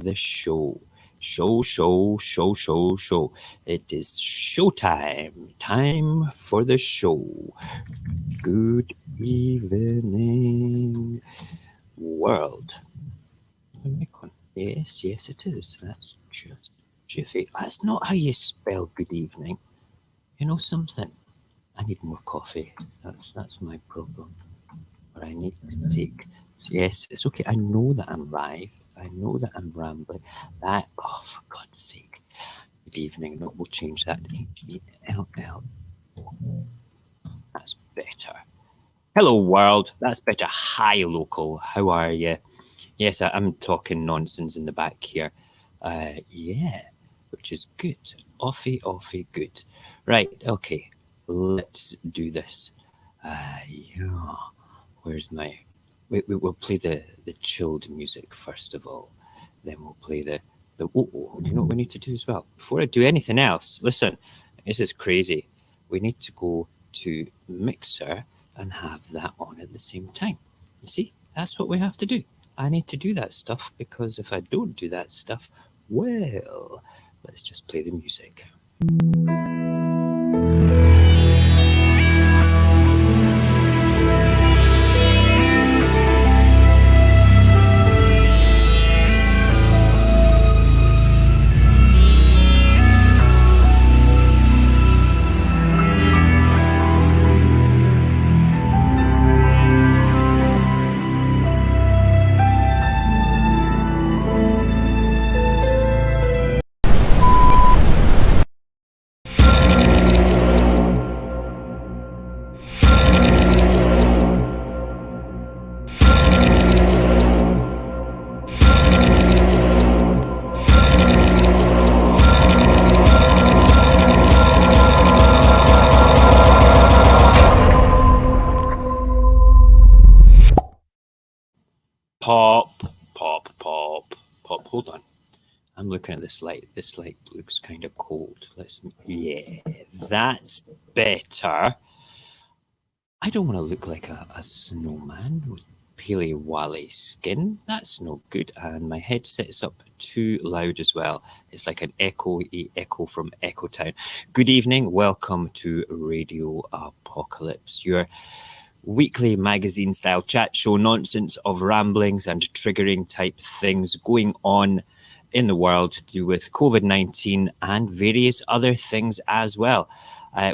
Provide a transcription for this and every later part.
the show. Show. It is showtime. Time for the show. Good evening, world. Yes, it is. That's just jiffy. That's not how you spell good evening. You know something? I need more coffee. That's my problem. But I need to take. Yes, it's okay. I know that I'm live. I know that I'm rambling. For God's sake. Good evening. No, we'll change that. H-E-L-L. That's better. Hello, world. That's better. Hi, local. How are you? Yes, I'm talking nonsense in the back here. Which is good. Awfully good. Right, okay. Let's do this. Where's my... We'll play the chilled music first of all. Then we'll play the do you know what we need to do as well? Before I do anything else, listen, this is crazy. We need to go to Mixer and have that on at the same time. You see, that's what we have to do. I need to do that stuff because if I don't do that stuff, well, let's just play the music. Pop. Hold on. I'm looking at this light. This light looks kind of cold. That's better. I don't want to look like a snowman with peely wally skin. That's no good. And my headset's up too loud as well. It's like an echo from Echo Town. Good evening. Welcome to Radio Apocalypse, your weekly magazine style chat show, nonsense of ramblings and triggering type things going on in the world to do with COVID-19 and various other things as well.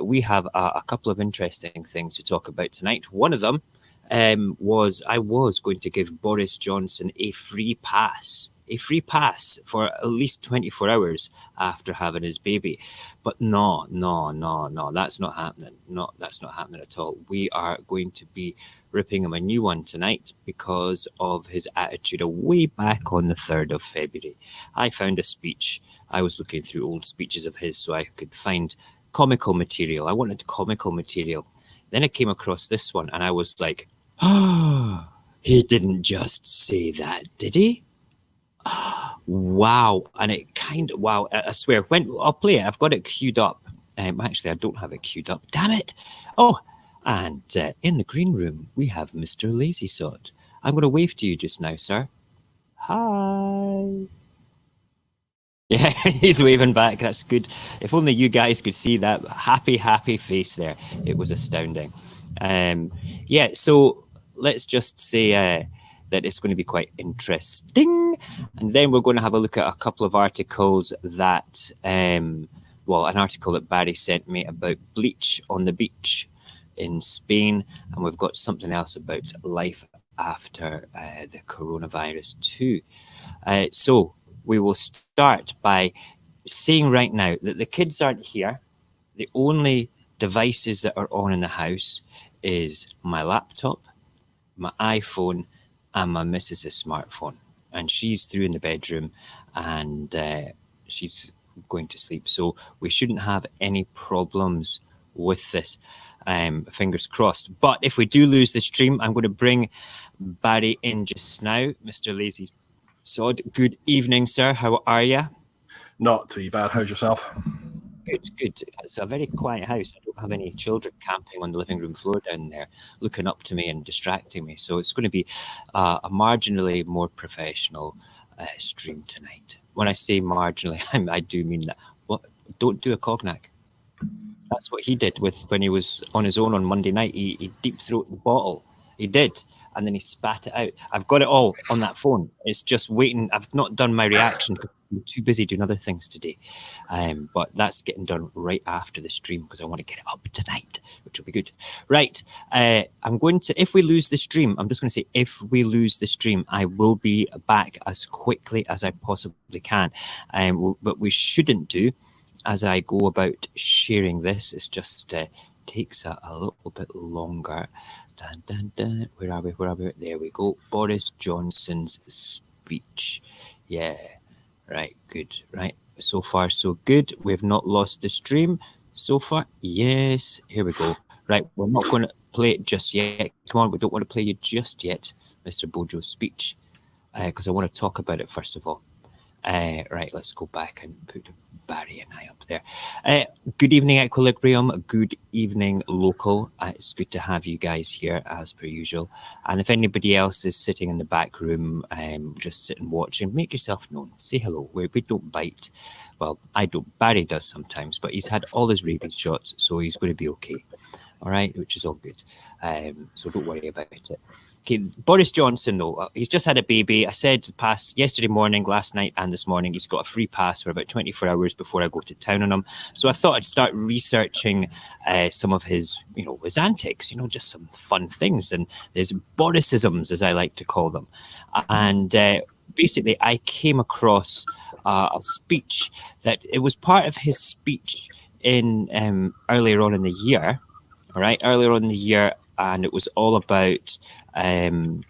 We have a couple of interesting things to talk about tonight. One of them was I was going to give Boris Johnson a free pass for at least 24 hours after having his baby. But no, that's not happening. No, that's not happening at all. We are going to be ripping him a new one tonight because of his attitude way back on the 3rd of February. I found a speech. I was looking through old speeches of his so I could find comical material. I wanted comical material. Then I came across this one and I was like, he didn't just say that, did he? Wow. And it I swear, when I'll play it, I've got it queued up. Actually, I don't have it queued up. Damn it. And in the green room, we have Mr. Lazy Sod. I'm going to wave to you just now, sir. Hi. Yeah, he's waving back. That's good. If only you guys could see that happy face there. It was astounding. So let's just say that it's going to be quite interesting. And then we're going to have a look at a couple of articles that, an article that Barry sent me about bleach on the beach in Spain. And we've got something else about life after the coronavirus too. So we will start by saying right now that the kids aren't here. The only devices that are on in the house is my laptop, my iPhone, and my missus's smartphone. And she's through in the bedroom and she's going to sleep. So we shouldn't have any problems with this. Fingers crossed. But if we do lose the stream, I'm going to bring Barry in just now. Mr. Lazy Sod, good evening, sir. How are you? Not too bad. How's yourself? Good. It's a very quiet house. I don't have any children camping on the living room floor down there, looking up to me and distracting me. So it's going to be a marginally more professional stream tonight. When I say marginally, I do mean that. What? Don't do a cognac. That's what he did when he was on his own on Monday night. He deep throated the bottle. He did. And then he spat it out. I've got it all on that phone. It's just waiting. I've not done my reaction because I'm too busy doing other things today. But that's getting done right after the stream because I want to get it up tonight, which will be good. Right. I'm going to, if we lose the stream, I'm just going to say, if we lose the stream, I will be back as quickly as I possibly can. But we shouldn't do, as I go about sharing this, it just takes a little bit longer. Dun, dun, dun. Where are we? There we go. Boris Johnson's speech. Yeah. Right. Good. Right. So far, so good. We've not lost the stream so far. Yes. Here we go. Right. We're not going to play it just yet. Come on. We don't want to play you just yet, Mr. Bojo's speech, because I want to talk about it first of all. Right. Let's go back and put Barry and I up there. Good evening, Equilibrium. Good evening, Local. It's good to have you guys here as per usual. And if anybody else is sitting in the back room, just sitting watching, make yourself known. Say hello. We don't bite. Well, I don't. Barry does sometimes, but he's had all his rabies shots, so he's going to be okay. All right, which is all good. So don't worry about it. Okay, Boris Johnson, though, he's just had a baby. I said yesterday morning, last night, and this morning, he's got a free pass for about 24 hours before I go to town on him. So I thought I'd start researching some of his antics, just some fun things, and his Borisisms, as I like to call them. And basically, I came across a speech that it was part of his speech in earlier on in the year. All right, earlier on in the year, and it was all about the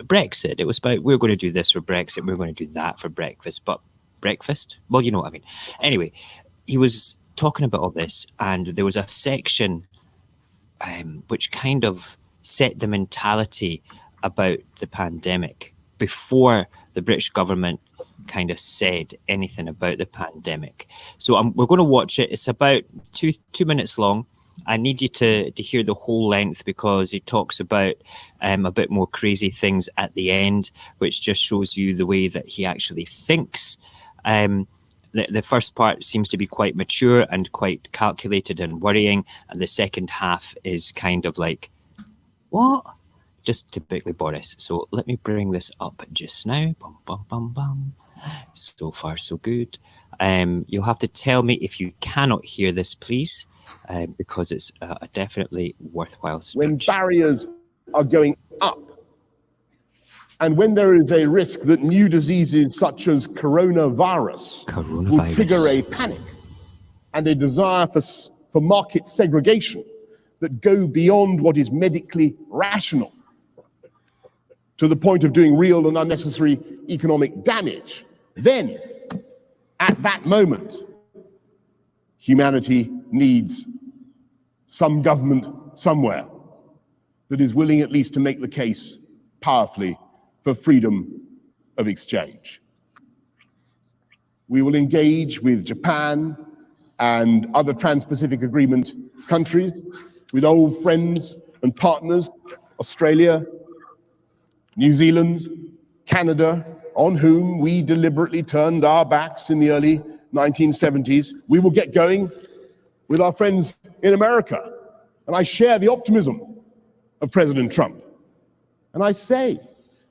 Brexit. It was about, we're going to do this for Brexit, we're going to do that for breakfast. But breakfast? Well, you know what I mean. Anyway, he was talking about all this, and there was a section which kind of set the mentality about the pandemic before the British government kind of said anything about the pandemic. So we're going to watch it. It's about two minutes long. I need you to hear the whole length because he talks about a bit more crazy things at the end, which just shows you the way that he actually thinks. The first part seems to be quite mature and quite calculated and worrying, and the second half is kind of like, what? Just typically Boris. So let me bring this up just now. Bum, bum, bum, bum. So far, so good. You'll have to tell me if you cannot hear this, please. Because it's a definitely worthwhile speech. When barriers are going up, and when there is a risk that new diseases such as coronavirus will trigger a panic and a desire for market segregation that go beyond what is medically rational to the point of doing real and unnecessary economic damage, then at that moment, humanity needs some government somewhere that is willing at least to make the case powerfully for freedom of exchange. We will engage with Japan and other Trans-Pacific Agreement countries, with old friends and partners, Australia, New Zealand, Canada, on whom we deliberately turned our backs in the early 1970s. We will get going with our friends in America. And I share the optimism of President Trump. And I say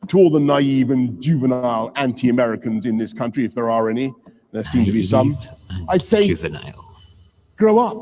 to all the naive and juvenile anti-Americans in this country, if there are any, there seem to be some, I say, grow up.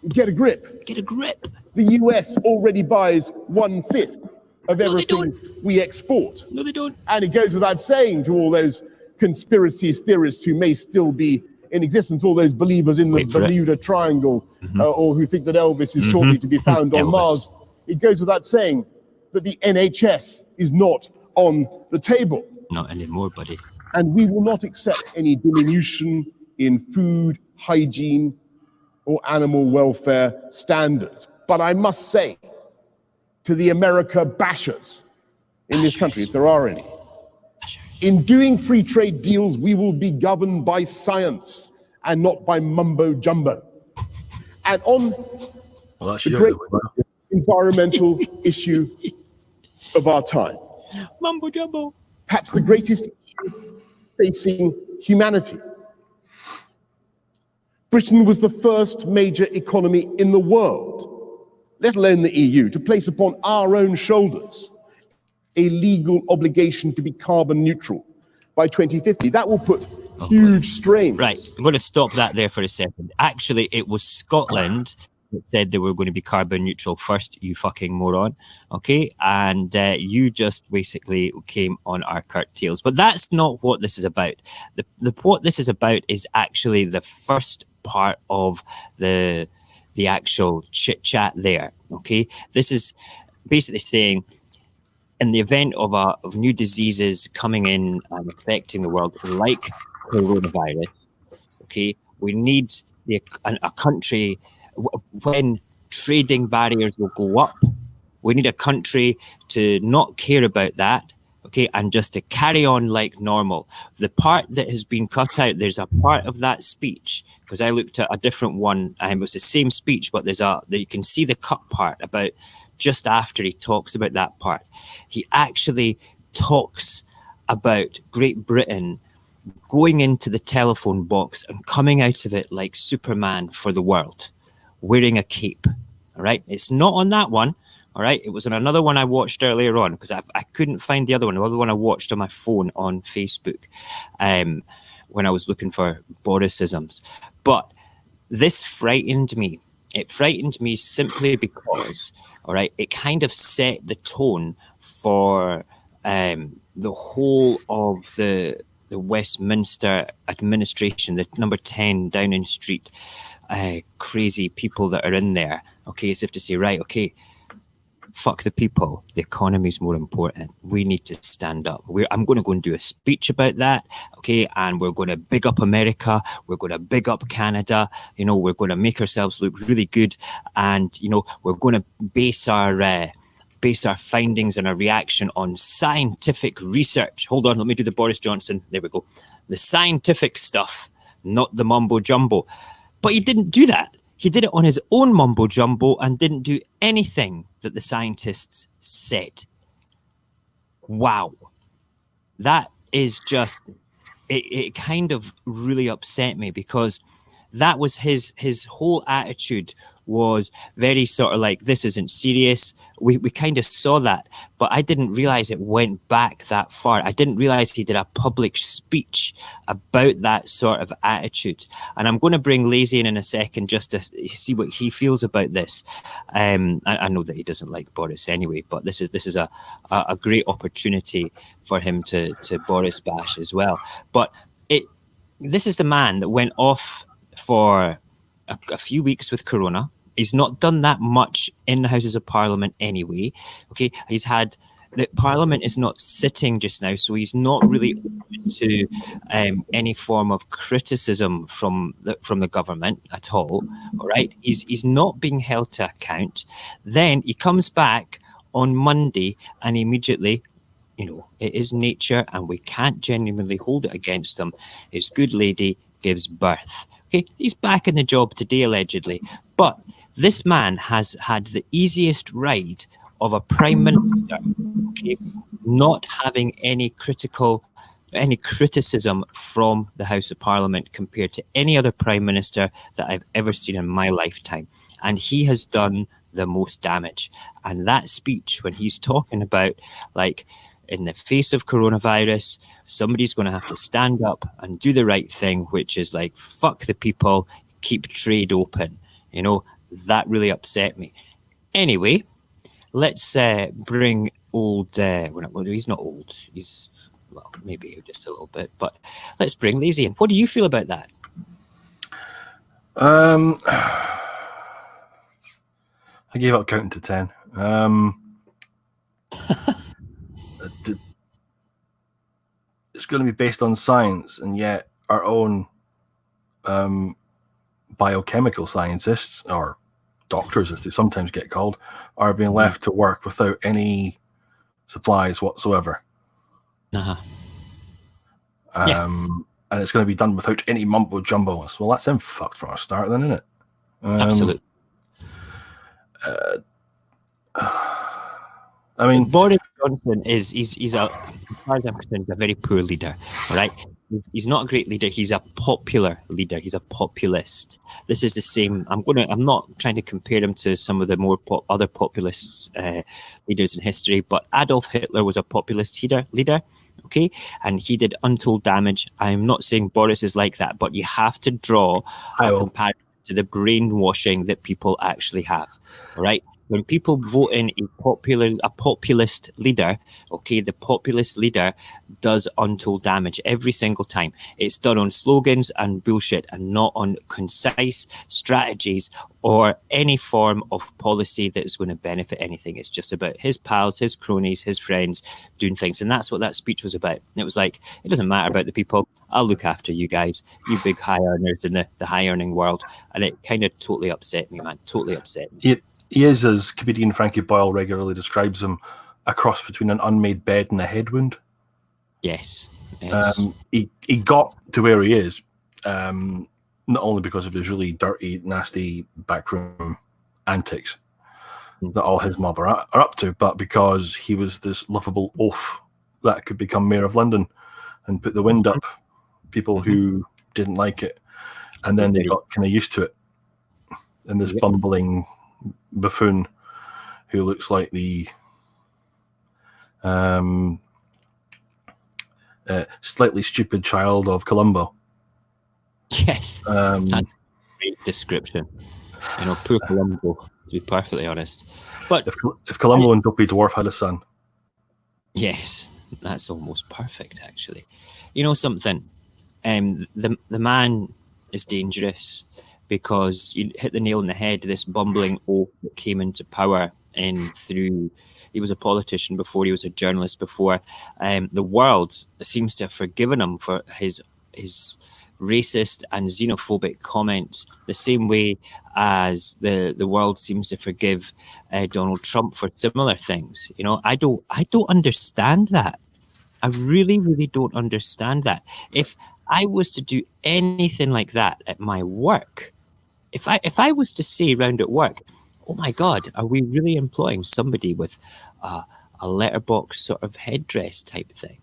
Get a grip. Get a grip. The US already buys 1/5 of everything we export. No, they don't. And it goes without saying to all those conspiracy theorists who may still be in existence, all those believers in the Bermuda Triangle, or who think that Elvis is shortly to be found on Mars. It goes without saying that the NHS is not on the table. Not anymore, buddy. And we will not accept any diminution in food, hygiene, or animal welfare standards. But I must say to the America bashers in this country, if there are any, in doing free trade deals, we will be governed by science and not by mumbo jumbo. And on the great environmental issue of our time, mumbo jumbo. perhaps the greatest issue facing humanity. Britain was the first major economy in the world, let alone the EU, to place upon our own shoulders a legal obligation to be carbon neutral by 2050. That will put huge strains. Right, I'm going to stop that there for a second. Actually, it was Scotland that said they were going to be carbon neutral first, you fucking moron. Okay, and you just basically came on our coattails. But that's not what this is about. What this is about is actually the first part of the actual chit chat there. Okay, this is basically saying, in the event of new diseases coming in and affecting the world, like coronavirus, okay, we need a country, when trading barriers will go up, we need a country to not care about that, okay, and just to carry on like normal. The part that has been cut out, there's a part of that speech, because I looked at a different one, and it was the same speech, but you can see the cut part about just after he talks about that part. He actually talks about Great Britain going into the telephone box and coming out of it like Superman for the world, wearing a cape. All right. It's not on that one. All right. It was on another one I watched earlier on, because I couldn't find the other one. The other one I watched on my phone on Facebook when I was looking for Borisisms. But this frightened me. It frightened me simply because, all right, it kind of set the tone for the whole of the Westminster administration, the number 10 Downing Street, crazy people that are in there. Okay, as if to say, right, okay, fuck the people. The economy is more important. We need to stand up. I'm going to go and do a speech about that. Okay, and we're going to big up America. We're going to big up Canada. You know, we're going to make ourselves look really good, and you know, we're going to base our findings and our reaction on scientific research. Hold on, let me do the Boris Johnson. There we go. The scientific stuff, not the mumbo jumbo. But he didn't do that. He did it on his own mumbo jumbo and didn't do anything that the scientists said. Wow. That is just, it kind of really upset me, because that was his whole attitude was very sort of like, this isn't serious. We kind of saw that, but I didn't realize it went back that far. I didn't realize he did a public speech about that sort of attitude. And I'm going to bring Lazy in a second just to see what he feels about this. I know that he doesn't like Boris anyway, but this is a great opportunity for him to Boris bash as well. But this is the man that went off for a few weeks with Corona. He's not done that much in the Houses of Parliament anyway. Okay, the Parliament is not sitting just now, so he's not really open to any form of criticism from the government at all. All right, he's not being held to account. Then he comes back on Monday, and immediately, you know, it is nature, and we can't genuinely hold it against him. His good lady gives birth. Okay, he's back in the job today, allegedly, but this man has had the easiest ride of a prime minister, okay, not having any criticism from the House of Parliament compared to any other prime minister that I've ever seen in my lifetime. And he has done the most damage. And that speech, when he's talking about, like, in the face of coronavirus, somebody's going to have to stand up and do the right thing, which is like, fuck the people, keep trade open. You know, that really upset me. Anyway, let's bring old, he's not old, he's, well, maybe just a little bit, but let's bring Lazy in. What do you feel about that? I gave up counting to 10. It's going to be based on science, and yet our own biochemical scientists, or doctors as they sometimes get called, are being left to work without any supplies whatsoever. Yeah. And it's going to be done without any mumbo jumbo. Well, that's him fucked from our start, then, isn't it? Absolutely. I mean, Boris Johnson he's a, as far as I'm concerned, he's a very poor leader. All right, he's not a great leader. He's a popular leader. He's a populist. This is the same. I'm not trying to compare him to some of the more other populist leaders in history, but Adolf Hitler was a populist leader. Okay, and he did untold damage. I'm not saying Boris is like that, but you have to draw a comparison to the brainwashing that people actually have. All right. When people vote in a populist leader, okay, the populist leader does untold damage every single time. It's done on slogans and bullshit and not on concise strategies or any form of policy that is going to benefit anything. It's just about his pals, his cronies, his friends doing things. And that's what that speech was about. It was like, it doesn't matter about the people. I'll look after you guys, you big high earners in the high earning world. And it kind of totally upset me, man. Totally upset me. He is, as comedian Frankie Boyle regularly describes him, a cross between an unmade bed and a head wound. Yes. He got to where he is, not only because of his really dirty, nasty backroom antics that all his mob are up to, but because he was this lovable oaf that could become mayor of London and put the wind up people who didn't like it. And then they got kind of used to it. And this bumbling buffoon who looks like the slightly stupid child of Columbo. Yes, that's a great description. Poor Columbo, to be perfectly honest. But if Columbo and Dopey Dwarf had a son. Yes, that's almost perfect, actually. You know something? The man is dangerous, because you hit the nail on the head. This bumbling oaf that came into power he was a politician before, he was a journalist before. The world seems to have forgiven him for his racist and xenophobic comments, the same way as the world seems to forgive Donald Trump for similar things. I don't understand that. I really, really don't understand that. If I was to do anything like that at my work, if I was to say round at work, oh my God, are we really employing somebody with a letterbox sort of headdress type thing?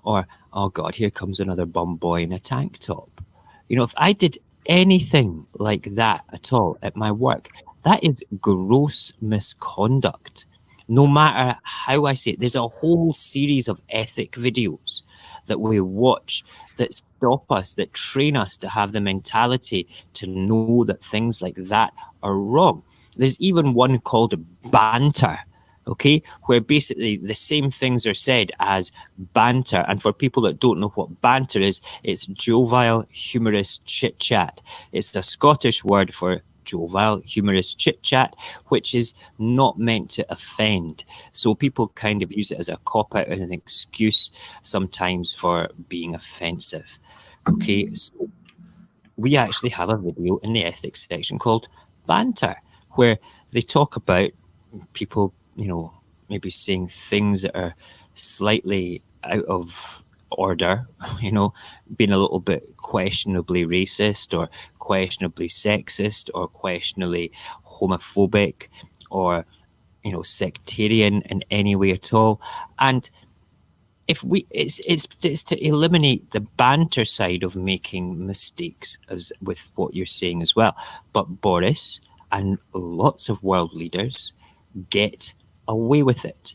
Or, oh God, here comes another bum boy in a tank top. If I did anything like that at all at my work, that is gross misconduct. No matter how I say it, there's a whole series of ethic videos that we watch that stop us, that train us to have the mentality to know that things like that are wrong. There's even one called banter, okay, where basically the same things are said as banter. And for people that don't know what banter is, it's jovial, humorous chit-chat. It's the Scottish word for jovial, humorous chit-chat, which is not meant to offend. So people kind of use it as a cop-out and an excuse sometimes for being offensive. Okay, so we actually have a video in the ethics section called Banter, where they talk about people, maybe saying things that are slightly out of order, being a little bit questionably racist or questionably sexist or questionably homophobic or, sectarian in any way at all. And if it's to eliminate the banter side of making mistakes, as with what you're saying as well. But Boris and lots of world leaders get away with it.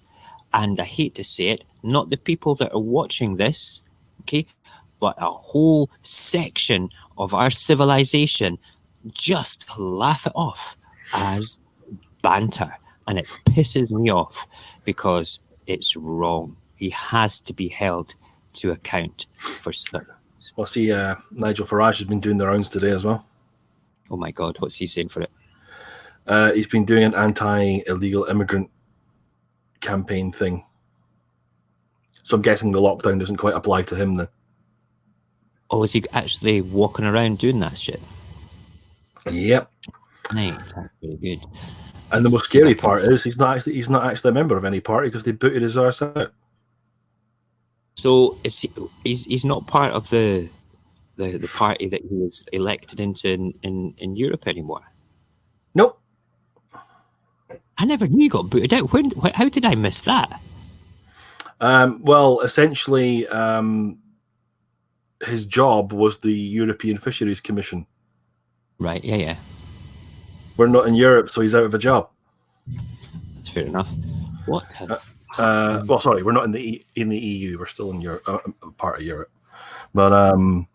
And I hate to say it, not the people that are watching this, okay, but a whole section of our civilization just laugh it off as banter. And it pisses me off because it's wrong. He has to be held to account for stuff. Well, see, Nigel Farage has been doing the rounds today as well. Oh my God, what's he saying for it? He's been doing an anti-illegal immigrant campaign thing. So I'm guessing the lockdown doesn't quite apply to him then. Oh, is he actually walking around doing that shit? Yep. Right, that's very good. And the most scary part is he's not actually a member of any party because they booted his arse out. So he's not part of the party that he was elected into in Europe anymore? Nope. I never knew he got booted out. How did I miss that? Well, essentially, his job was the European Fisheries Commission. Right, yeah. We're not in Europe, so he's out of a job. That's fair enough. What? Well, sorry, we're not in the EU. We're still in Europe, part of Europe. But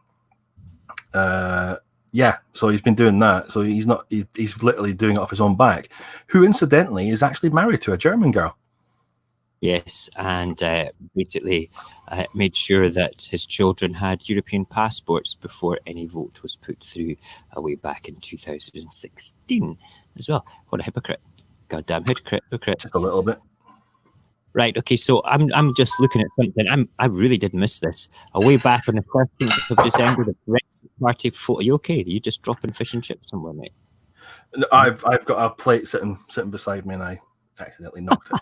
yeah, so he's been doing that. So he's not. He's literally doing it off his own back. Who, incidentally, is actually married to a German girl. Yes, and basically made sure that his children had European passports before any vote was put through way back in 2016 as well. What a hypocrite. Goddamn hypocrite. Just a little bit. Right, okay, so I'm just looking at something. I really did miss this. Way back on the 13th of December, the Brexit Party photo. Are you okay? Are you just dropping fish and chips somewhere, mate? I've got a plate sitting beside me, and I accidentally knocked it.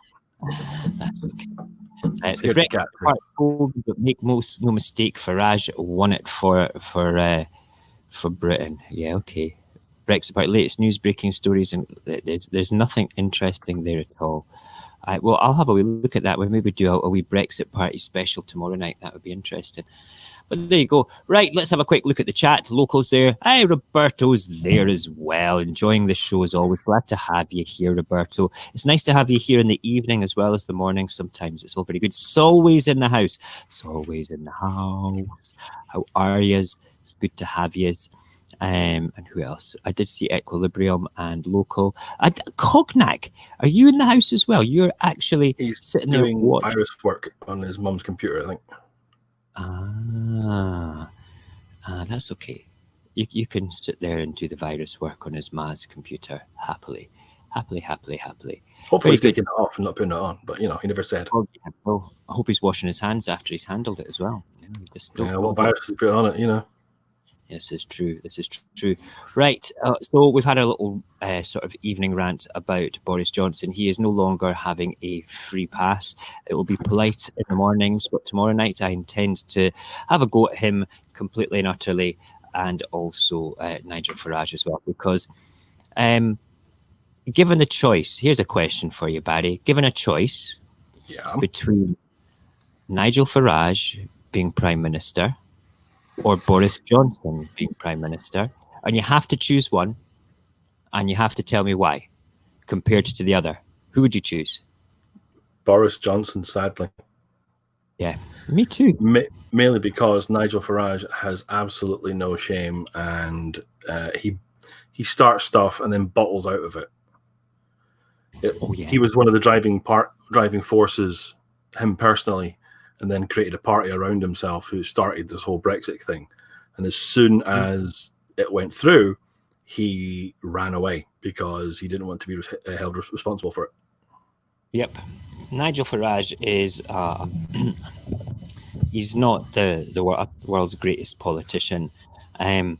That's okay. The Brexit Party, but make no mistake, Farage won it for Britain. Yeah, okay. Brexit Party, latest news, breaking stories, and there's nothing interesting there at all. Well, I'll have a wee look at that. We'll maybe do a wee Brexit Party special tomorrow night. That would be interesting. But there you go. Right, let's have a quick look at the chat. Locals there. Hi, Roberto's there as well. Enjoying the show as always. Glad to have you here, Roberto. It's nice to have you here in the evening as well as the morning. Sometimes it's all very good. It's always in the house. It's always in the house. How are yous? It's good to have yous. And who else? I did see Equilibrium and Local. Cognac, are you in the house as well? You're actually sitting there watching virus work on his mum's computer, I think. That's okay. You can sit there and do the virus work on his ma's computer happily. Hopefully he's taking it off and not putting it on, but he never said. Well, I hope he's washing his hands after he's handled it as well. What virus is he putting on it, This is true. Right, so we've had a little sort of evening rant about Boris Johnson. He is no longer having a free pass. It will be polite in the mornings, but tomorrow night I intend to have a go at him completely and utterly, and also Nigel Farage as well, because given the choice, here's a question for you, Barry. Given a choice between Nigel Farage being Prime Minister or Boris Johnson being Prime Minister, and you have to choose one, and you have to tell me why, compared to the other, who would you choose? Boris Johnson, sadly. Yeah, me too. Mainly because Nigel Farage has absolutely no shame, and he starts stuff and then bottles out of it. He was one of the driving forces, him personally, and then created a party around himself who started this whole Brexit thing. And as soon as it went through, he ran away because he didn't want to be held responsible for it. Yep. Nigel Farage is he's not the world's greatest politician. I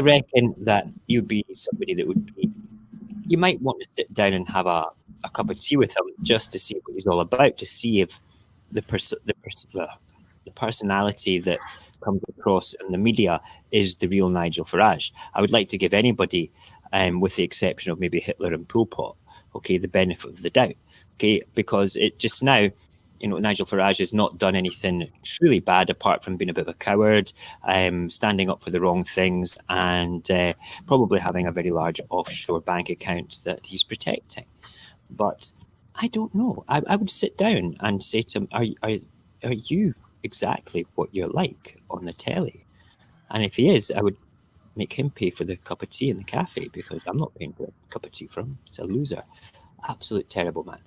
reckon that you'd be somebody that would be, you might want to sit down and have a cup of tea with him just to see what he's all about, to see if the personality that comes across in the media is the real Nigel Farage. I would like to give anybody, with the exception of maybe Hitler and Pol Pot, the benefit of the doubt, because it just now, Nigel Farage has not done anything truly bad apart from being a bit of a coward, standing up for the wrong things, and probably having a very large offshore bank account that he's protecting. But I don't know. I would sit down and say to him, are you exactly what you're like on the telly? And if he is, I would make him pay for the cup of tea in the cafe, because I'm not paying for a cup of tea for him. He's a loser. Absolute terrible man.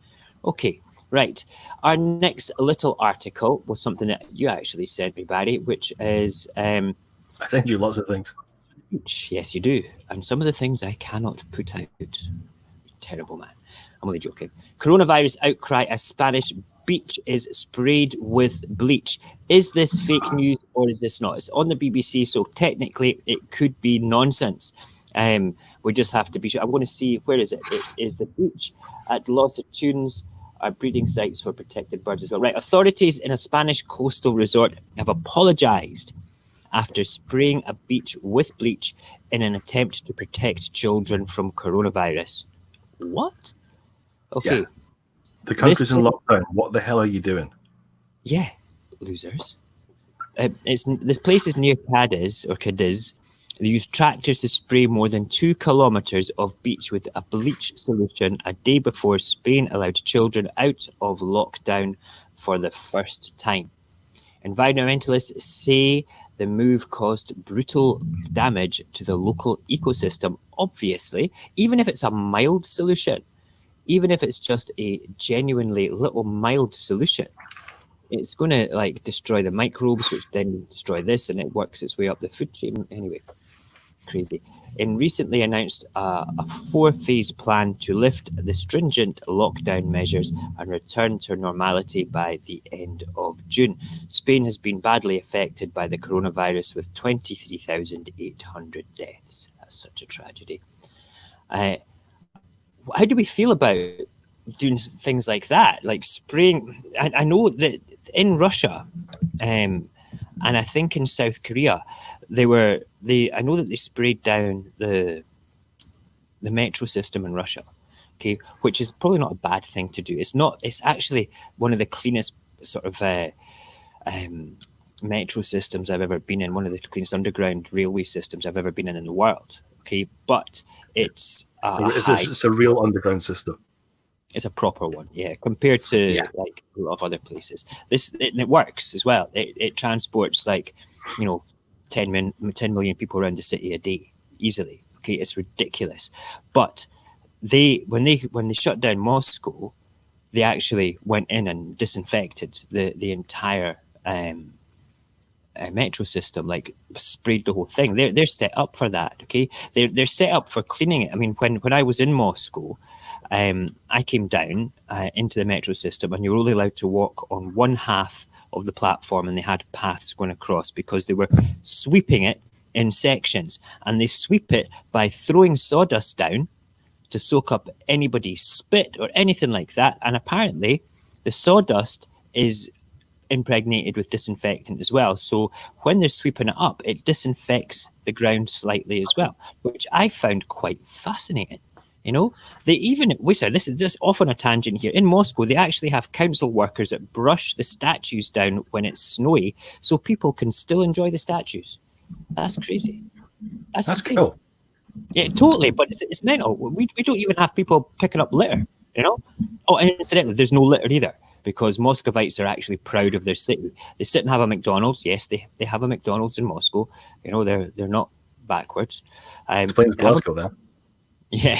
Okay, right. Our next little article was something that you actually sent me, Barry, which is... I send you lots of things. Yes, you do. And some of the things I cannot put out. Terrible man. I'm only joking. Coronavirus outcry as Spanish beach is sprayed with bleach. Is this fake news or is this not? It's on the BBC, so technically it could be nonsense. We just have to be sure. I'm going to see, where is it? It is the beach at Los Atunes, are breeding sites for protected birds as well. Right, authorities in a Spanish coastal resort have apologised after spraying a beach with bleach in an attempt to protect children from coronavirus. What? Okay. The country's in lockdown. What the hell are you doing? Yeah, losers. This place is near Cadiz. They use tractors to spray more than 2 kilometers of beach with a bleach solution a day before Spain allowed children out of lockdown for the first time. Environmentalists say the move caused brutal damage to the local ecosystem. Obviously, even if it's a mild solution, even if it's just a genuinely little mild solution, it's going to like destroy the microbes, which then destroy this, and it works its way up the food chain. Anyway, crazy. In recently announced a 4-phase plan to lift the stringent lockdown measures and return to normality by the end of June. Spain has been badly affected by the coronavirus with 23,800 deaths. That's such a tragedy. How do we feel about doing things like that? Like spraying, I know that in Russia, and I think in South Korea, I know that they sprayed down the metro system in Russia, okay, which is probably not a bad thing to do. It's actually one of the cleanest sort of metro systems I've ever been in, one of the cleanest underground railway systems I've ever been in the world, okay, but it's it's a real underground system. It's a proper one, yeah, compared to like a lot of other places. It works as well. It transports 10 million people around the city a day easily. Okay, it's ridiculous. But when they shut down Moscow, they actually went in and disinfected the entire metro system, like sprayed the whole thing. They're set up for that. Okay, they're set up for cleaning it. I mean, when I was in Moscow, I came down into the metro system, and you were only allowed to walk on one half of the platform, and they had paths going across because they were sweeping it in sections, and they sweep it by throwing sawdust down to soak up anybody's spit or anything like that. And apparently the sawdust is impregnated with disinfectant as well. So when they're sweeping it up, it disinfects the ground slightly as well, which I found quite fascinating. You know, this is just off on a tangent here. In Moscow, they actually have council workers that brush the statues down when it's snowy, so people can still enjoy the statues. That's crazy. That's insane. Cool. Yeah, totally. But it's mental. We don't even have people picking up litter. You know. Oh, and incidentally, there's no litter either, because Muscovites are actually proud of their city. They sit and have a McDonald's. Yes, they have a McDonald's in Moscow. You know, they're not backwards. Explains Glasgow then. Yeah.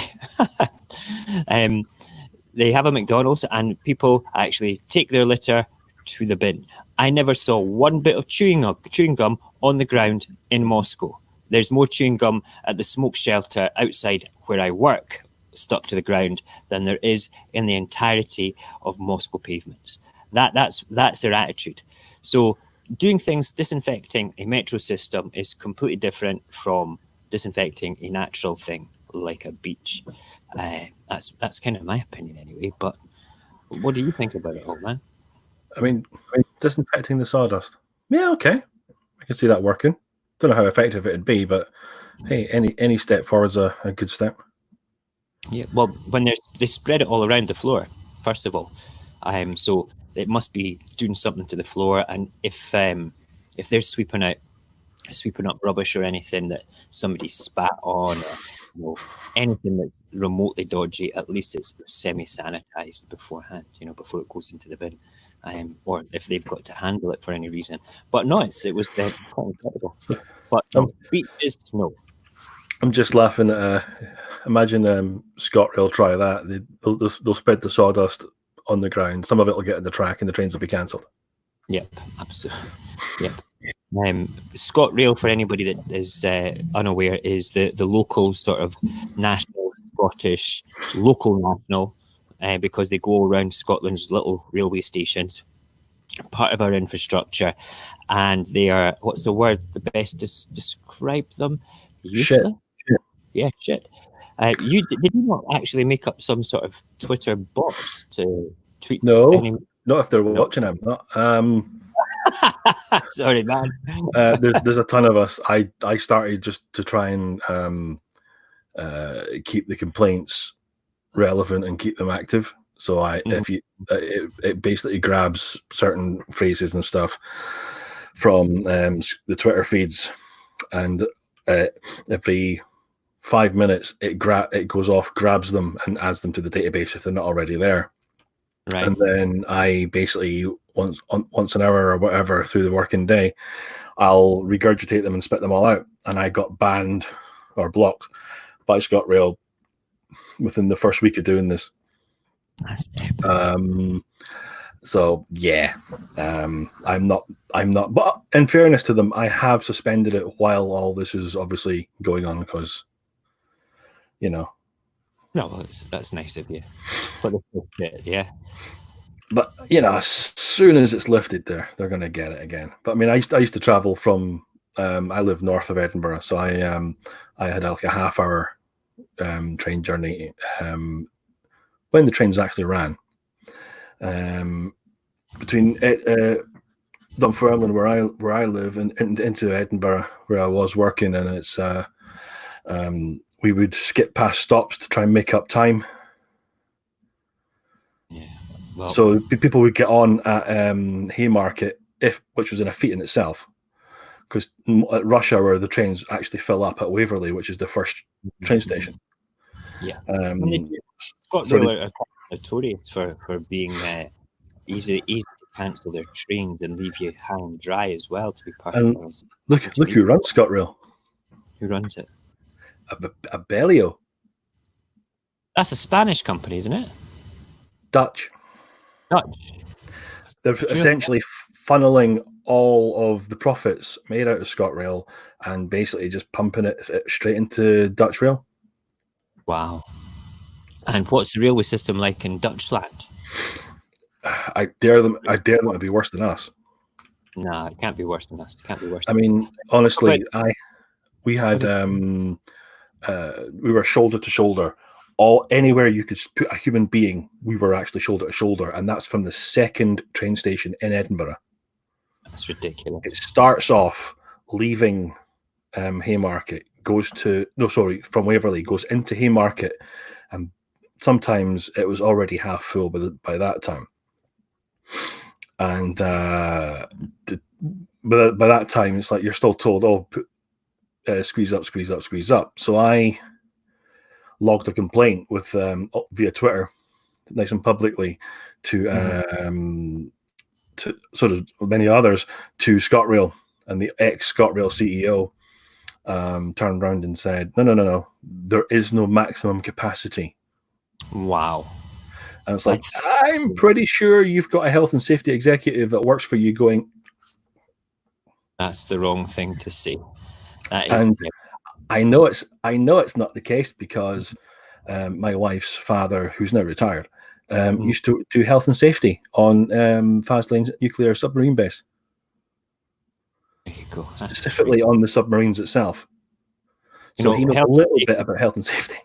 They have a McDonald's, and people actually take their litter to the bin. I never saw one bit of chewing gum on the ground in Moscow. There's more chewing gum at the smoke shelter outside where I work stuck to the ground than there is in the entirety of Moscow pavements. That's their attitude. So doing things, disinfecting a metro system is completely different from disinfecting a natural thing like a beach. That's kind of my opinion anyway, but what do you think about it all, man? I mean, disinfecting the sawdust. Yeah, okay. I can see that working. Don't know how effective it'd be, but hey, any step forward is a good step. Yeah, well, when they spread it all around the floor, first of all, so it must be doing something to the floor, and if they're sweeping up rubbish or anything that somebody spat on, or anything that's remotely dodgy, at least it's semi-sanitized beforehand, before it goes into the bin, or if they've got to handle it for any reason. But no, it was quite incredible. But beaches, no. I'm just laughing at imagine ScotRail try that. They'll spread the sawdust on the ground. Some of it will get in the track, and the trains will be cancelled. Yep, absolutely. Yep. ScotRail, for anybody that is unaware, is the local sort of national Scottish local national, because they go around Scotland's little railway stations, part of our infrastructure, and they are, what's the word, the best to describe them? Useless? Shit. Yeah, shit. Did you not actually make up some sort of Twitter bot to tweet? No, not if they're watching them. Not. Sorry, man. There's a ton of us. I started just to try and keep the complaints relevant and keep them active. So if you, it basically grabs certain phrases and stuff from the Twitter feeds, and every 5 minutes it goes off, grabs them, and adds them to the database if they're not already there. Right. And then I basically once an hour or whatever through the working day, I'll regurgitate them and spit them all out. And I got banned or blocked by ScotRail within the first week of doing this. That's epic. So yeah, I'm not. But in fairness to them, I have suspended it while all this is obviously going on because, you know. No, that's nice of you. But yeah. But you know, as soon as it's lifted, they're going to get it again. But I mean, I used to travel from. I live north of Edinburgh, so I had like a half-hour train journey when the trains actually ran. Between Dunfermline, where I live, and into Edinburgh, where I was working, and it's we would skip past stops to try and make up time. Yeah. Well, so people would get on at Haymarket, which was in a feat in itself, because at rush hour the trains actually fill up at Waverley, which is the first train station. Yeah. ScotRail are notorious for being easy to cancel their trains and leave you high and dry as well. To be perfectly honest. Look who runs ScotRail. Who runs it? Abellio. That's a Spanish company, isn't it? Dutch. They're essentially funneling all of the profits made out of ScotRail and basically just pumping it straight into Dutch Rail. Wow. And what's the railway system like in Dutchland? I dare them to be worse than us. No, it can't be worse than us. It can't be worse. I mean, honestly, we were shoulder to shoulder. Anywhere you could put a human being, we were actually shoulder to shoulder, and that's from the second train station in Edinburgh. That's ridiculous. It starts off leaving Haymarket, from Waverley, goes into Haymarket, and sometimes it was already half full by that time. And by that time, it's like you're still told, squeeze up. So I logged a complaint with via Twitter, nice and publicly, to sort of many others, to ScotRail, and the ex-ScotRail CEO turned around and said, no, there is no maximum capacity. Wow. And it's like, I'm pretty sure you've got a health and safety executive that works for you going, that's the wrong thing to say. That is, and I know it's not the case because my wife's father, who's now retired, used to do health and safety on Faslane nuclear submarine base. There you go. That's specifically on the submarines itself. So he knows a little bit about health and safety.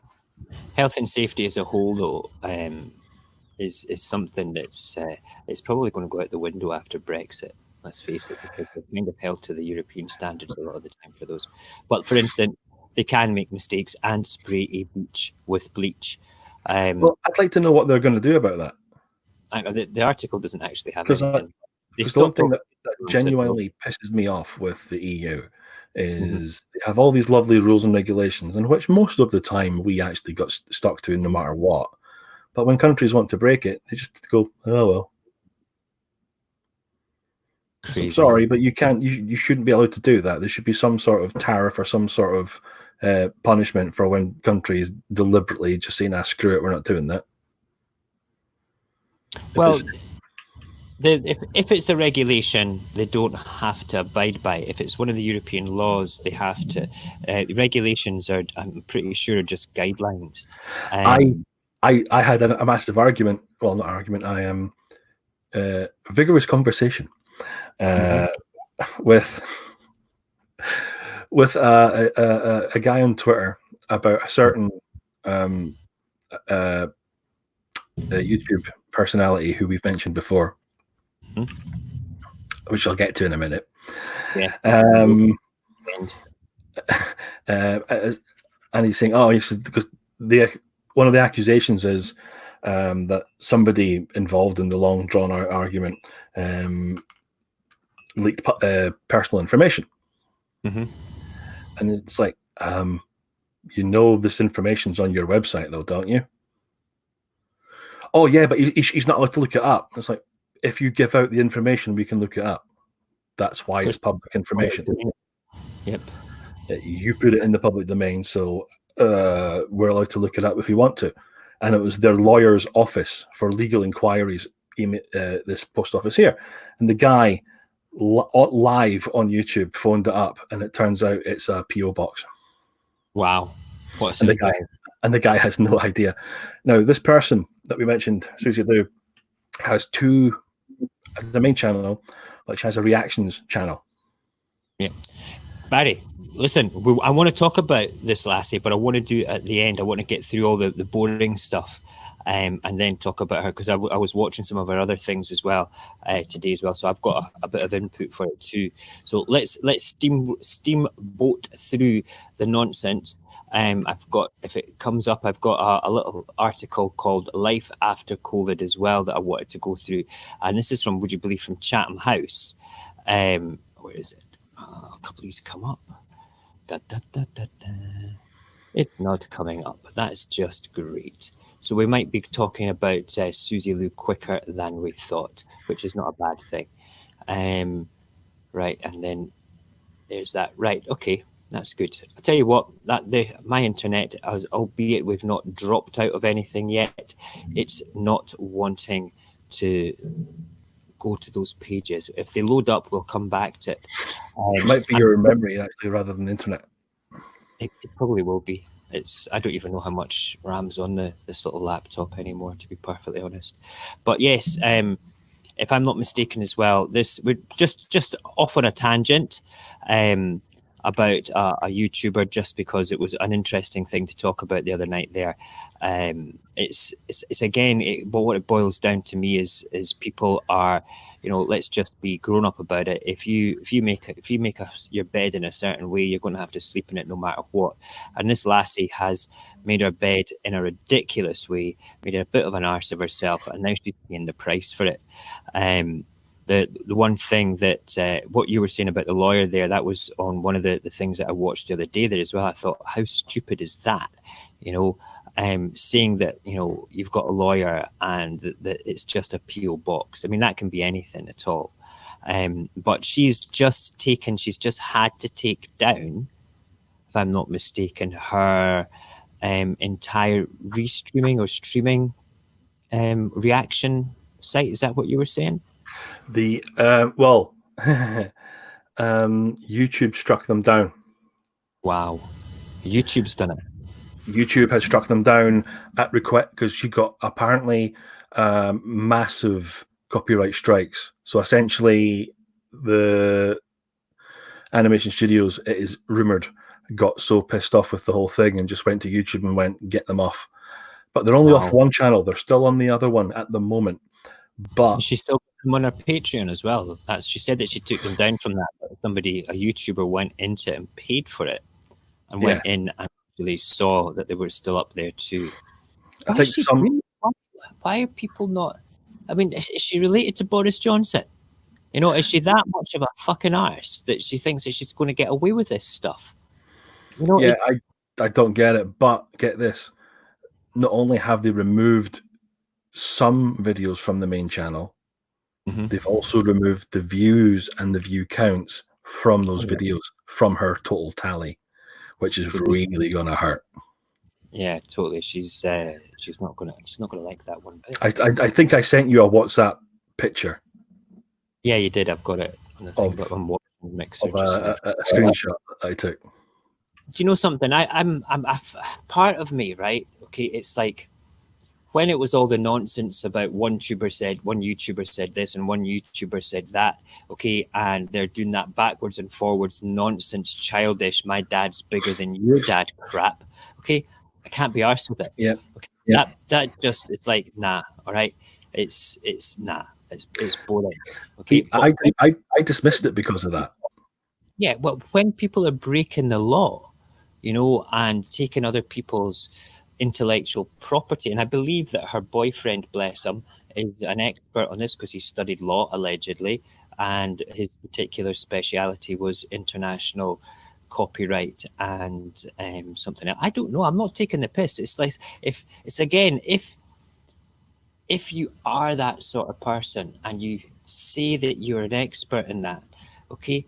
Health and safety as a whole, though, is something that's it's probably going to go out the window after Brexit. Let's face it, because they're kind of held to the European standards a lot of the time for those. But for instance, they can make mistakes and spray a beach with bleach. Well, I'd like to know what they're going to do about that. The article doesn't actually have anything. The one thing that genuinely pisses me off with the EU is they have all these lovely rules and regulations, in which most of the time we actually got stuck to no matter what. But when countries want to break it, they just go, oh well. Crazy. I'm sorry, but you can't. You shouldn't be allowed to do that. There should be some sort of tariff or some sort of punishment for when countries deliberately just say, "Nah, screw it, we're not doing that." Well, if it's a regulation, they don't have to abide by it. If it's one of the European laws, they have to. Regulations are, I'm pretty sure, just guidelines. I had a massive argument. Well, not argument. I am a vigorous conversation with a guy on Twitter about a certain YouTube personality who we've mentioned before, which I'll get to in a minute. Yeah. And he's saying, because one of the accusations is that somebody involved in the long drawn out argument leaked personal information. Mm-hmm. And it's like, you know, this information's on your website though, don't you? Oh yeah, but he's not allowed to look it up. It's like, if you give out the information, we can look it up. That's why it's public information. Yep. You put it in the public domain, so we're allowed to look it up if we want to. And it was their lawyer's office for legal inquiries, this post office here. And the guy live on YouTube phoned it up, and it turns out it's a PO box. Wow. What's and the guy has no idea. Now, this person that we mentioned, Susie Liu, has the main channel, which has a reactions channel. Yeah. Barry, listen, I want to talk about this lassie, but I want to do it at the end. I want to get through all the boring stuff and then talk about her, because I was watching some of her other things as well today as well. So I've got a bit of input for it too. So let's steamboat through the nonsense. I've got, if it comes up, I've got a little article called Life After COVID as well that I wanted to go through. And this is from, would you believe, from Chatham House. Where is it? A couple of these come up. It's not coming up. That's just great. So we might be talking about Susie Liu quicker than we thought, which is not a bad thing. Right, and then there's that. Right, okay, that's good. I'll tell you what, my internet, albeit we've not dropped out of anything yet, it's not wanting to go to those pages. If they load up, we'll come back to it. It might be your memory, actually, rather than the internet. It probably will be. I don't even know how much RAM's on this little laptop anymore, to be perfectly honest. But yes, if I'm not mistaken as well, we're just off on a tangent about a YouTuber, just because it was an interesting thing to talk about the other night there. It's again, but what it boils down to me is people are, let's just be grown up about it. If you make your bed in a certain way, you're going to have to sleep in it no matter what. And this lassie has made her bed in a ridiculous way, made a bit of an arse of herself, and now she's paying the price for it. The one thing that what you were saying about the lawyer there, that was on one of the things that I watched the other day there as well. I thought, how stupid is that? Saying that, you've got a lawyer and that it's just a PO box. I mean, that can be anything at all. But she's just had to take down, if I'm not mistaken, her entire restreaming or streaming reaction site. Is that what you were saying? YouTube struck them down. Wow. YouTube's done it. YouTube has struck them down at request, because she got apparently massive copyright strikes. So essentially, the animation studios, it is rumored, got so pissed off with the whole thing and just went to YouTube and went, get them off. But they're only off one channel. They're still on the other one at the moment. But and she's still on her Patreon as well. She said that she took them down from that. But a YouTuber went into it and paid for it, and went in and actually saw that they were still up there too. I think why are people not? I mean, is she related to Boris Johnson? Is she that much of a fucking arse that she thinks that she's going to get away with this stuff? I don't get it. But get this: not only have they removed some videos from the main channel, they've also removed the views and the view counts from those videos from her total tally, which is really gonna hurt. Yeah, totally. She's not gonna like that one bit. I think I sent you a WhatsApp picture. Yeah, you did. I've got it on the thing, but I'm watching the mixer. A screenshot I took. Do you know something? I'm part of me, right? Okay, it's like when it was all the nonsense about one YouTuber said this and one YouTuber said that, okay, and they're doing that backwards and forwards nonsense, childish, my dad's bigger than your dad crap, okay, I can't be arsed with it. Yeah. Okay, yeah. That just, it's like, nah, all right, it's nah, it's boring. Okay, I dismissed it because of that. Yeah, well, when people are breaking the law, and taking other people's intellectual property. And I believe that her boyfriend, bless him, is an expert on this because he studied law, allegedly, and his particular speciality was international copyright and something else. I don't know. I'm not taking the piss. It's like, if it's again, if you are that sort of person and you say that you're an expert in that, okay,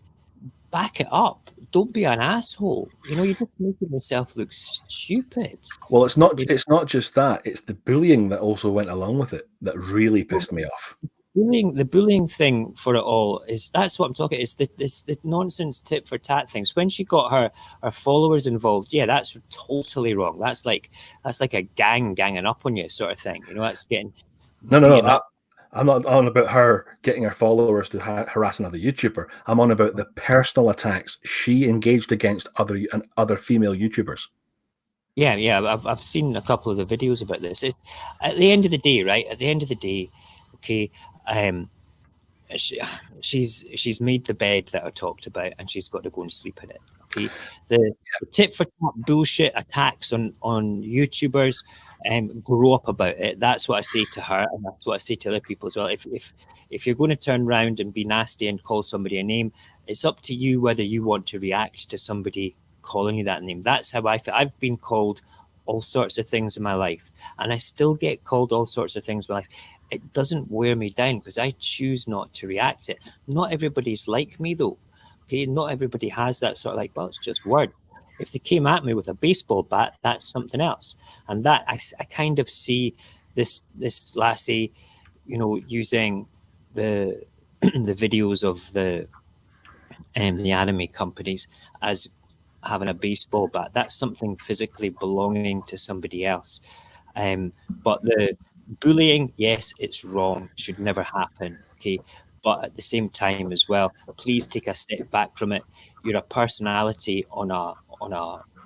back it up. Don't be an asshole. You know, you're just making yourself look stupid. Well, it's not just that. It's the bullying that also went along with it that really pissed me off. The bullying thing for it all that's what I'm talking. It's the nonsense tit for tat things. When she got her followers involved, yeah, that's totally wrong. That's like a ganging up on you sort of thing. You know, that's getting no. I'm not on about her getting her followers to harass another YouTuber. I'm on about the personal attacks she engaged against other female YouTubers. Yeah. I've seen a couple of the videos about this. It's at the end of the day, right? At the end of the day, okay. She's made the bed that I talked about, and she's got to go and sleep in it. Okay, the tit for tat bullshit attacks on YouTubers, grow up about it. That's what I say to her, and that's what I say to other people as well. If you're going to turn around and be nasty and call somebody a name, it's up to you whether you want to react to somebody calling you that name. That's how I feel. I've been called all sorts of things in my life, and I still get called all sorts of things in my life. It doesn't wear me down because I choose not to react to it. Not everybody's like me, though. Okay, not everybody has that sort of like, well, it's just word. If they came at me with a baseball bat, that's something else. And that I kind of see this lassie, you know, using the the videos of the anime companies as having a baseball bat. That's something physically belonging to somebody else. But the bullying, yes, it's wrong. It should never happen. Okay. But at the same time as well, please take a step back from it. You're a personality on a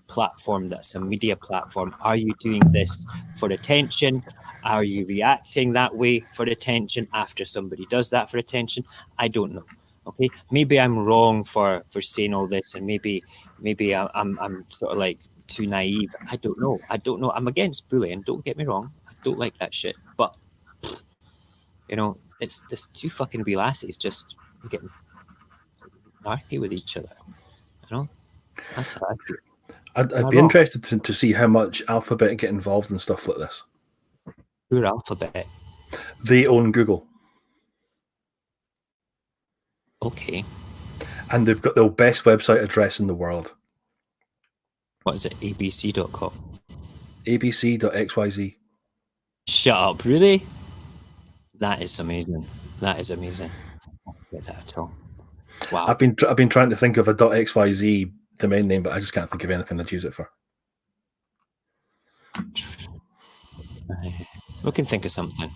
platform that's a media platform. Are you doing this for attention? Are you reacting that way for attention after somebody does that for attention? I don't know. Okay, maybe I'm wrong for saying all this, and maybe I'm sort of like too naive. I don't know. I'm against bullying. Don't get me wrong. I don't like that shit. But you know, it's this two fucking wee lassies just getting narky with each other. You know, that's how I feel. I'd be interested to see how much Alphabet get involved in stuff like this. Who's Alphabet? They own Google. Okay. And they've got the best website address in the world. What is it? abc.com? abc.xyz. Shut up, really? That is amazing. That is amazing. I don't get that at all. Wow. I've been trying to think of a .xyz domain name, but I just can't think of anything I'd use it for. We can think of something.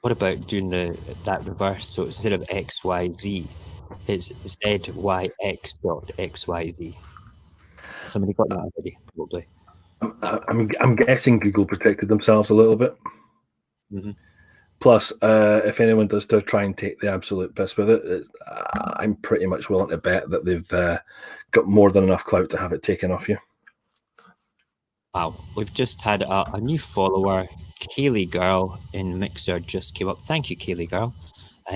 What about doing that reverse? So instead of XYZ, it's ZYX.XYZ. Somebody got that already, probably. I'm guessing Google protected themselves a little bit. Mm-hmm. Plus, if anyone does to try and take the absolute piss with it, I'm pretty much willing to bet that they've got more than enough clout to have it taken off you. Wow, we've just had a new follower, Kaylee Girl in Mixer, just came up. Thank you, Kaylee Girl,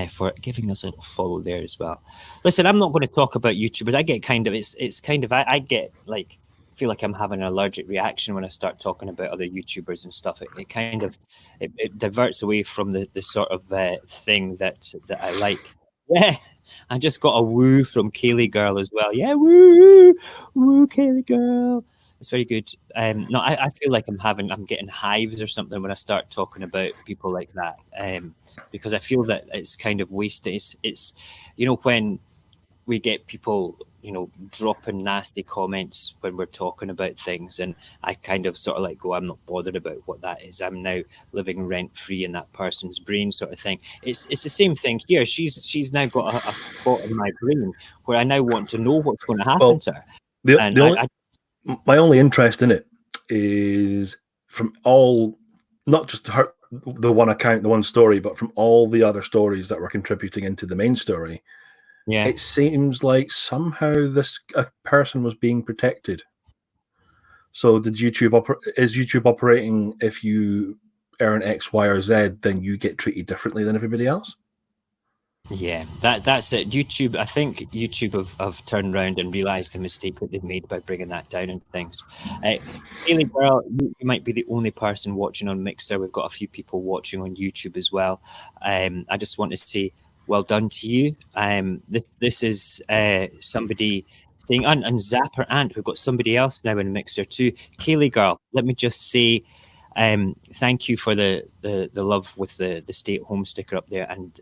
for giving us a little follow there as well. Listen, I'm not going to talk about YouTubers. I get kind of, it's kind of, I get like, feel like I'm having an allergic reaction when I start talking about other YouTubers and stuff. It kind of, it diverts away from the sort of thing that I like. Yeah, I just got a woo from Kaylee Girl as well. Yeah, woo, Kaylee Girl. It's very good. No, I feel like I'm getting hives or something when I start talking about people like that, because I feel that it's kind of wasted. It's you know, when we get people, you know, dropping nasty comments when we're talking about things, and I kind of sort of like go, I'm not bothered about what that is. I'm now living rent free in that person's brain, sort of thing. It's the same thing here. She's now got a spot in my brain where I now want to know what's going to happen to her. My only interest in it is from all, not just her, the one account, the one story, but from all the other stories that were contributing into the main story. Yeah. it seems like somehow a person was being protected. So is YouTube operating, if you earn X, Y, or Z, then you get treated differently than everybody else? Yeah, that's it. YouTube, I think YouTube have turned around and realised the mistake that they've made by bringing that down and things. Haley Girl, you might be the only person watching on Mixer. We've got a few people watching on YouTube as well. I just want to say well done to you. This is somebody saying, and Zapper Ant, we've got somebody else now in Mixer too. Haley Girl, let me just say thank you for the love with the stay at home sticker up there, and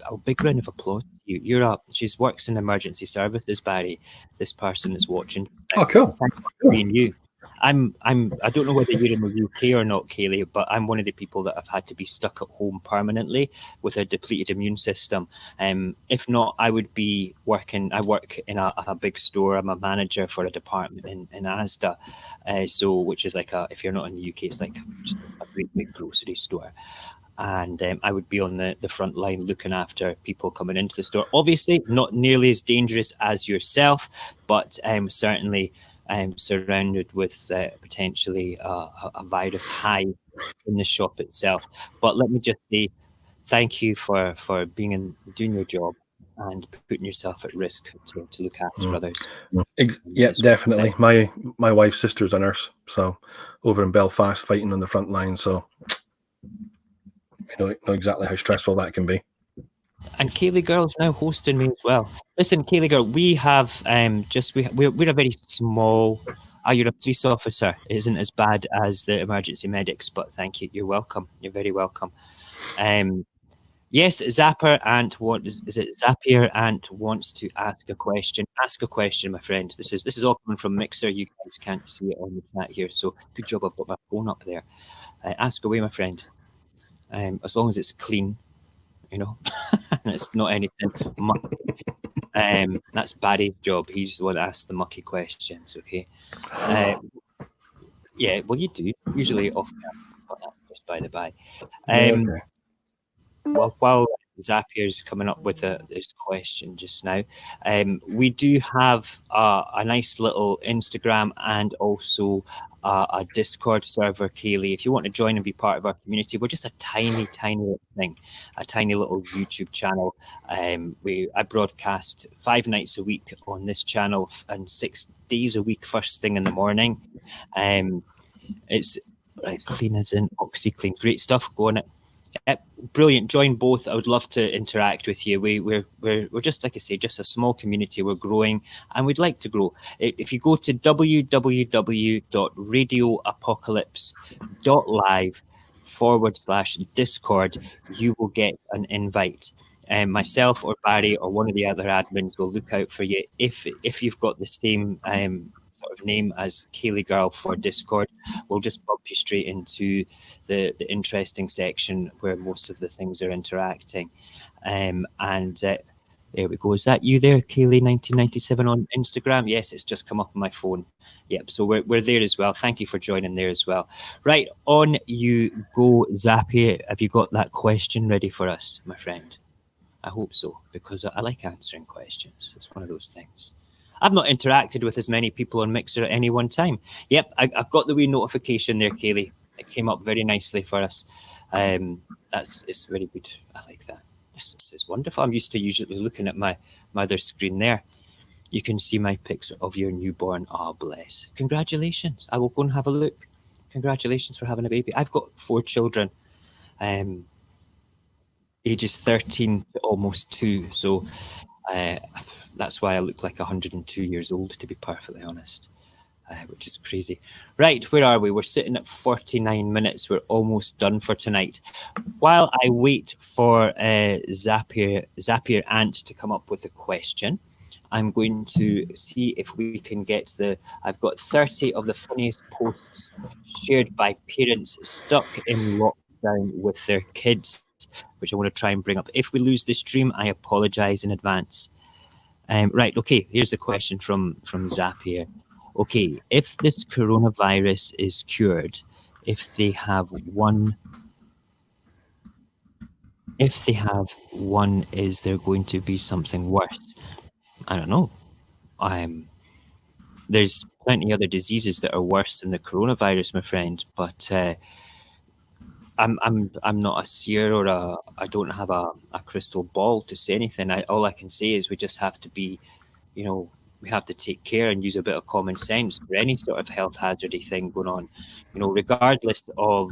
a big round of applause to you. You're up. She works in emergency services, Barry. This person is watching. Oh, cool. Thank you for being you. I don't know whether you're in the UK or not, Kaylee, but I'm one of the people that have had to be stuck at home permanently with a depleted immune system. If not, I would be working. I work in a big store. I'm a manager for a department in Asda, which is like if you're not in the UK, it's like just a great big grocery store. And I would be on the front line looking after people coming into the store. Obviously, not nearly as dangerous as yourself, but certainly surrounded with potentially a virus hive in the shop itself. But let me just say thank you for doing your job and putting yourself at risk to look after others. Yeah, definitely. My wife's sister's a nurse, so over in Belfast fighting on the front line, so you know exactly how stressful that can be. And Kaylee Girl's now hosting me as well. Listen, Kaylee Girl, we have we're a very small. You're a police officer. It isn't as bad as the emergency medics, but thank you. You're welcome. You're very welcome. Yes, Zapper Ant is it Zapier Ant wants to ask a question. Ask a question, my friend. This is all coming from Mixer. You guys can't see it on the chat here, so good job. I've got my phone up there. Ask away, my friend. As long as it's clean, you know, and it's not anything mucky. That's Barry's job. He's the one that asks the mucky questions. Okay. Yeah. Well, you do usually off camera, but that's just by the by. Okay. Well, while Zapier's coming up with this question just now, we do have a nice little Instagram and also a Discord server, Kaylee. If you want to join and be part of our community, we're just a tiny little thing, a tiny little YouTube channel. I broadcast 5 nights a week on this channel and 6 days a week, first thing in the morning. It's clean as in OxyClean. Great stuff. Go on it. Brilliant. Join both. I would love to interact with you. We're just, like I say, just a small community. We're growing and we'd like to grow. If you go to www.radioapocalypse.live/Discord, you will get an invite. Myself or Barry or one of the other admins will look out for you. If you've got the same sort of name as Kaylee Girl for Discord, we'll just bump you straight into the interesting section where most of the things are interacting. There we go. Is that you there, Kaylee 1997 on Instagram? Yes, it's just come up on my phone. Yep, so we're there as well. Thank you for joining there as well. Right, on you go, Zapier. Have you got that question ready for us, my friend? I hope so, because I like answering questions. It's one of those things. I've not interacted with as many people on Mixer at any one time. Yep, I've got the wee notification there, Kaylee. It came up very nicely for us. It's very good. I like that. It's wonderful. I'm used to usually looking at my mother's screen there. You can see my picture of your newborn. Oh, bless. Congratulations. I will go and have a look. Congratulations for having a baby. I've got 4 children. Ages 13 to almost 2. So that's why I look like 102 years old, to be perfectly honest, which is crazy. Right, where are we? We're sitting at 49 minutes. We're almost done for tonight. While I wait for Zapier Ant to come up with a question, I'm going to see if we can get I've got 30 of the funniest posts shared by parents stuck in lockdown with their kids, which I want to try and bring up. If we lose the stream, I apologize in advance. Right, okay, here's the question from Zapier. Okay, if this coronavirus is cured, if they have one if they have one, is there going to be something worse? I don't know. There's plenty other diseases that are worse than the coronavirus, my friend. But I'm not a seer or I don't have a crystal ball to say anything. All I can say is we just have to be, we have to take care and use a bit of common sense for any sort of health hazardy thing going on. Regardless of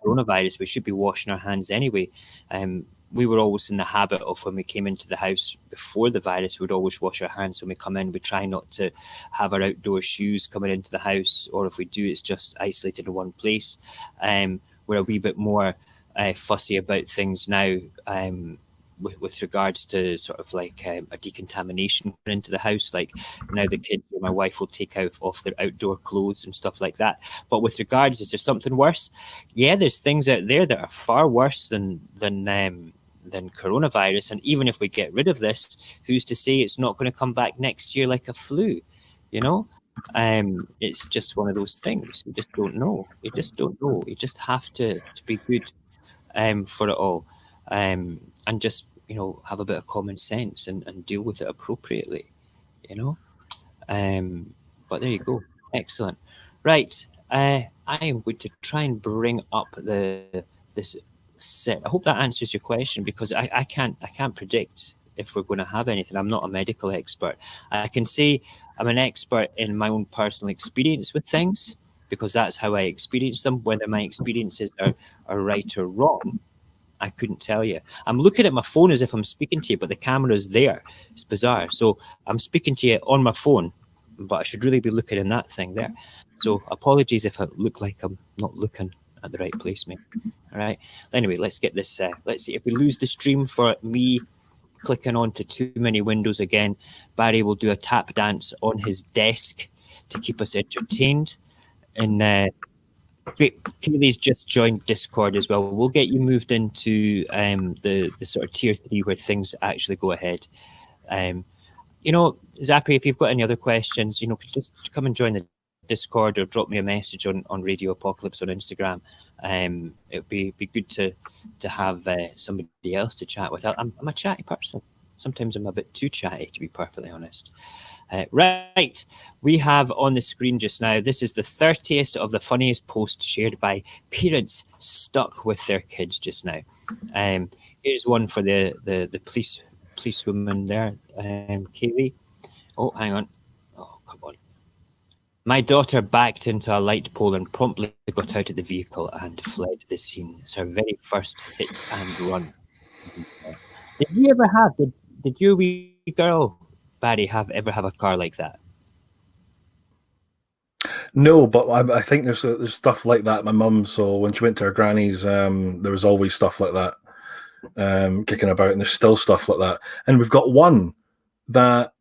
coronavirus, we should be washing our hands anyway. We were always in the habit of, when we came into the house before the virus, we'd always wash our hands when we come in. We try not to have our outdoor shoes coming into the house, or if we do, it's just isolated in one place. We're a wee bit more fussy about things now, with regards to sort of like a decontamination into the house. Like now the kids or my wife will take off their outdoor clothes and stuff like that. But with regards, is there something worse? Yeah, there's things out there that are far worse than coronavirus. And even if we get rid of this, who's to say it's not going to come back next year like a flu? It's just one of those things. You just don't know. You just have to be good for it all. And just, have a bit of common sense and deal with it appropriately, But there you go. Excellent. Right. I am going to try and bring up this set. I hope that answers your question, because I can't predict if we're going to have anything. I'm not a medical expert. I can say I'm an expert in my own personal experience with things, because that's how I experience them. Whether my experiences are right or wrong, I couldn't tell you. I'm looking at my phone as if I'm speaking to you, but the camera's there. It's bizarre. So I'm speaking to you on my phone, but I should really be looking in that thing there. So apologies if I look like I'm not looking at the right place, mate. All right. Anyway, let's get this. Let's see if we lose the stream for me clicking onto too many windows again. Barry will do a tap dance on his desk to keep us entertained. And great, Kaylee's just joined Discord as well. We'll get you moved into the sort of tier 3 where things actually go ahead. Zappy, if you've got any other questions, just come and join the Discord or drop me a message on Radio Apocalypse on Instagram. It'd be good to have somebody else to chat with. I'm a chatty person. Sometimes I'm a bit too chatty, to be perfectly honest. Right, we have on the screen just now, this is the 30th of the funniest posts shared by parents stuck with their kids just now. Here's one for the policewoman there, Kaylee. Oh, hang on. Oh, come on. My daughter backed into a light pole and promptly got out of the vehicle and fled the scene. It's her very first hit and run. Did you ever have, did your wee girl, Barry, ever have a car like that? No, but I think there's stuff like that at my mum's. So when she went to her granny's, there was always stuff like that kicking about, and there's still stuff like that. And we've got one that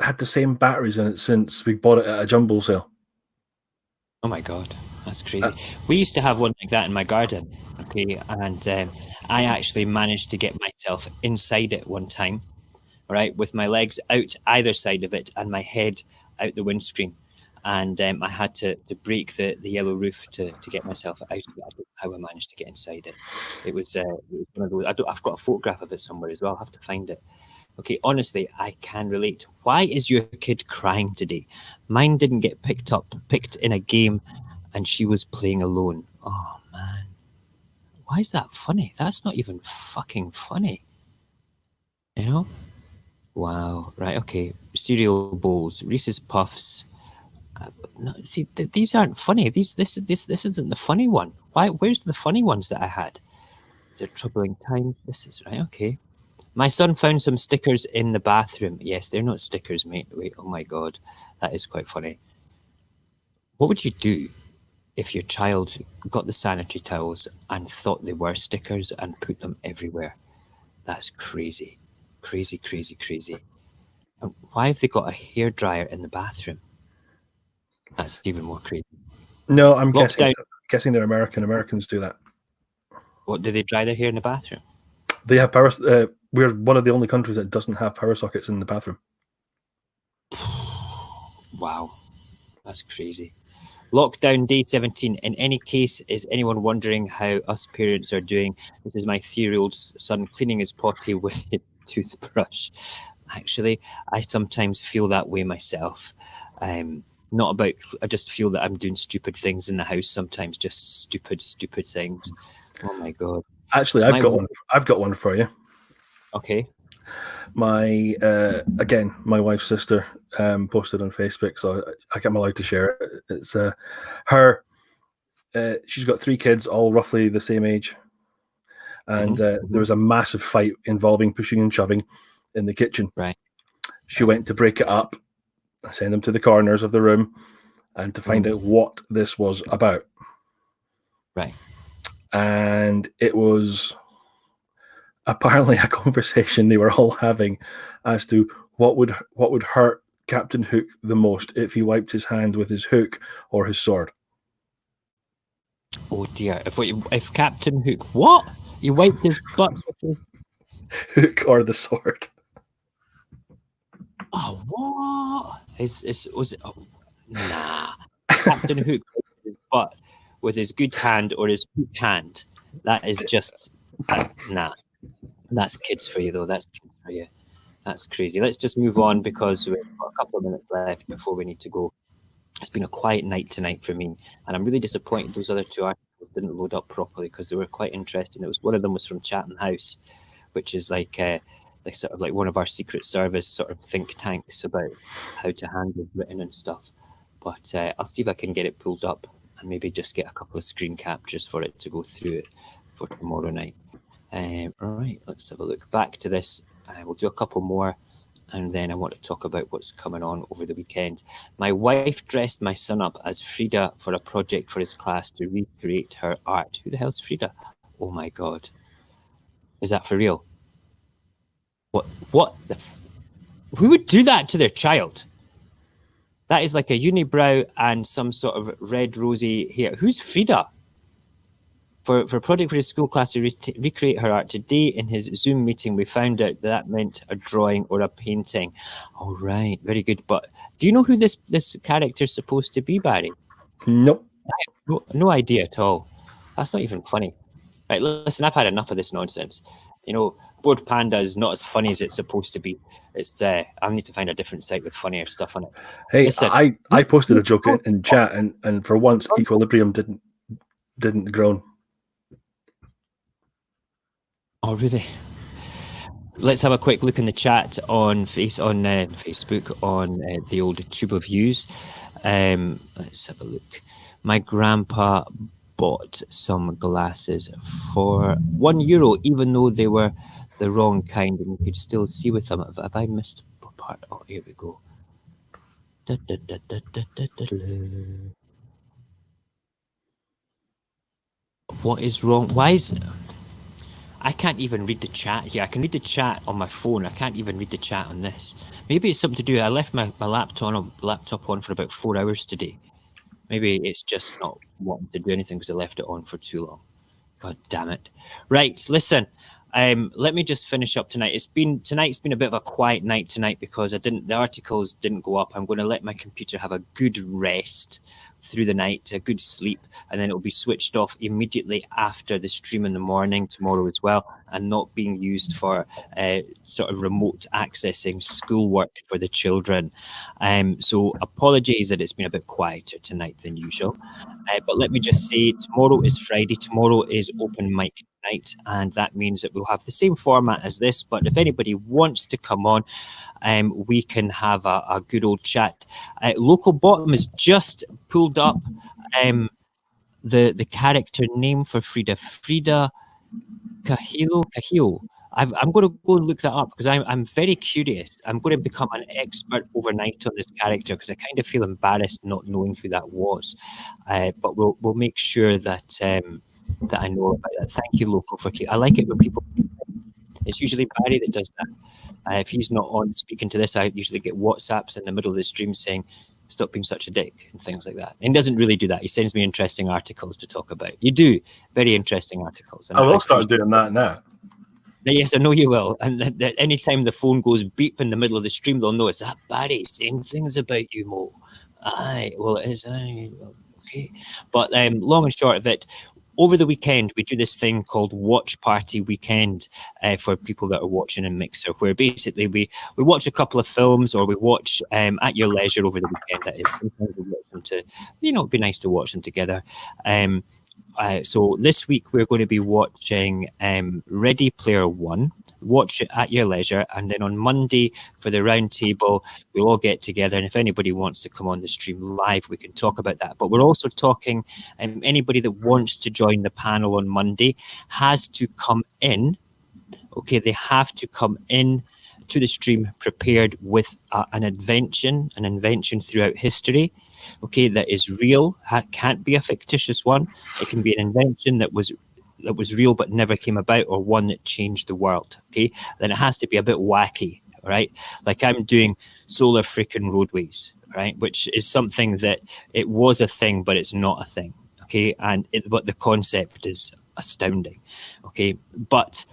had the same batteries in it since we bought it at a jumbo sale. Oh my God, that's crazy. We used to have one like that in my garden, okay, and I actually managed to get myself inside it one time, right, with my legs out either side of it and my head out the windscreen, and I had to break the yellow roof to get myself out of it. I don't know how I managed to get inside it. It was one of those. I've got a photograph of it somewhere as well. I'll have to find it. Okay, honestly, I can relate. Why is your kid crying today? Mine didn't get picked in a game, and she was playing alone. Oh, man. Why is that funny? That's not even fucking funny. Wow. Right, okay. Cereal bowls, Reese's Puffs. No, see, these aren't funny. This isn't the funny one. Where's the funny ones that I had? Is it troubling times? This is right, okay. My son found some stickers in the bathroom. Yes, they're not stickers, mate. Wait, oh my God. That is quite funny. What would you do if your child got the sanitary towels and thought they were stickers and put them everywhere? That's crazy. Crazy, crazy, crazy. And why have they got a hairdryer in the bathroom? That's even more crazy. No, I'm guessing they're American. Americans do that. What, do they dry their hair in the bathroom? They have power. We're one of the only countries that doesn't have power sockets in the bathroom. Wow, that's crazy. Lockdown day 17. In any case, is anyone wondering how us parents are doing? This is my 3-year-old son cleaning his potty with his toothbrush. Actually, I sometimes feel that way myself. Not about, I just feel that I'm doing stupid things in the house sometimes, just stupid things. Oh my God. Actually, I've got one for you. Okay. My again, my wife's sister posted on Facebook, so I am allowed to share it. It's her. She's got 3 kids, all roughly the same age, and there was a massive fight involving pushing and shoving in the kitchen. Right. She went to break it up, send them to the corners of the room, and to find out what this was about. Right. And it was apparently a conversation they were all having as to what would hurt Captain Hook the most if he wiped his hand with his hook or his sword. Oh dear! If Captain Hook, what? He wiped his butt with his hook or the sword. Oh, what? Was it? Oh, nah. Captain Hook wiped his butt with his good hand or his hook hand. That is just nah. That's kids for you, though. That's kids for you. That's crazy. Let's just move on because we've got a couple of minutes left before we need to go. It's been a quiet night tonight for me, and I'm really disappointed those other 2 articles didn't load up properly because they were quite interesting. One of them was from Chatham House, which is like sort of like one of our Secret Service sort of think tanks about how to handle written and stuff. But I'll see if I can get it pulled up and maybe just get a couple of screen captures for it to go through it for tomorrow night. All right, let's have a look back to this. We'll do a couple more, and then I want to talk about what's coming on over the weekend. My wife dressed my son up as Frida for a project for his class to recreate her art. Who the hell's Frida? Oh my God. Is that for real? What who would do that to their child? That is like a unibrow and some sort of red rosy hair. Who's Frida? For a project for his school class to recreate her art. Today in his Zoom meeting, we found out that meant a drawing or a painting. All right, very good. But do you know who this character is supposed to be, Barry? Nope. No idea at all. That's not even funny. Right, listen, I've had enough of this nonsense. You know, Bored Panda is not as funny as it's supposed to be. It's I'll need to find a different site with funnier stuff on it. Hey, listen, I posted a joke in chat, and for once, Equilibrium didn't groan. Oh, really? Let's have a quick look in the chat on Facebook on the old Tube of Views. Let's have a look. My grandpa bought some glasses for €1, even though they were the wrong kind, and you could still see with them. Have I missed a part? Oh, here we go. What is wrong? Why is... I can't even read the chat here. I can read the chat on my phone. I can't even read the chat on this. Maybe it's something to do. I left my laptop on for about 4 hours today. Maybe it's just not wanting to do anything because I left it on for too long. God damn it. Right, listen. Let me just finish up tonight. Tonight's been a bit of a quiet night tonight because the articles didn't go up. I'm going to let my computer have a good rest through the night, a good sleep, and then it'll be switched off immediately after the stream in the morning tomorrow as well, and not being used for sort of remote accessing schoolwork for the children. So apologies that it's been a bit quieter tonight than usual. But let me just say, tomorrow is Friday. Tomorrow is open mic night, and that means that we'll have the same format as this. But if anybody wants to come on, we can have a good old chat. Local Bottom has just pulled up the character name for Frida Kahilo. I'm going to go look that up because I'm very curious. I'm going to become an expert overnight on this character because I kind of feel embarrassed not knowing who that was. But we'll make sure that that I know about that. Thank you, Local, for I like it when people. It's usually Barry that does that. If he's not on speaking to this, I usually get WhatsApps in the middle of the stream saying, "Stop being such a dick," and things like that. And he doesn't really do that. He sends me interesting articles to talk about. You do very interesting articles. And I will start doing that now. Yes, I know you will. And anytime the phone goes beep in the middle of the stream, they'll know it's that Barry saying things about you, Mo. Aye, well, it is. Aye, well, Okay, but long and short of it, over the weekend we do this thing called Watch Party Weekend for people that are watching in Mixer, where basically we watch a couple of films, or we watch at your leisure over the weekend. That is, sometimes we watch them to, it'd be nice to watch them together. So this week we're going to be watching Ready Player One. Watch it at your leisure, and then on Monday for the round table we'll all get together, and if anybody wants to come on the stream live we can talk about that. But we're also talking, anybody that wants to join the panel on Monday has to come in. Okay, they have to come in to the stream prepared with an invention throughout history, okay, that is real. Can't be a fictitious one. It can be an invention that was real but never came about, or one that changed the world. Okay, then it has to be a bit wacky, right? Like I'm doing solar freaking roadways, right? Which is something that it was a thing, but it's not a thing. Okay, but the concept is astounding. Okay, but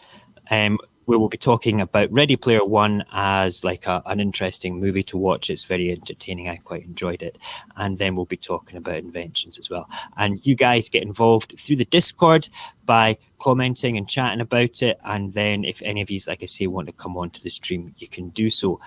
we will be talking about Ready Player One as like an interesting movie to watch. It's very entertaining. I quite enjoyed it. And then we'll be talking about inventions as well. And you guys get involved through the Discord by commenting and chatting about it. And then if any of you, like I say, want to come onto the stream, you can do so.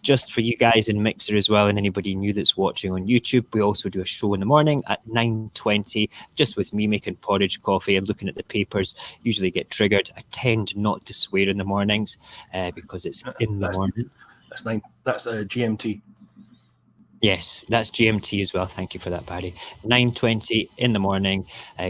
Just for you guys in Mixer as well, and anybody new that's watching on YouTube, we also do a show in the morning at 9:20, just with me making porridge, coffee, and looking at the papers. Usually get triggered. I tend not to swear in the mornings because it's in the morning. That's GMT. Yes, that's GMT as well. Thank you for that, Barry. 9:20 in the morning,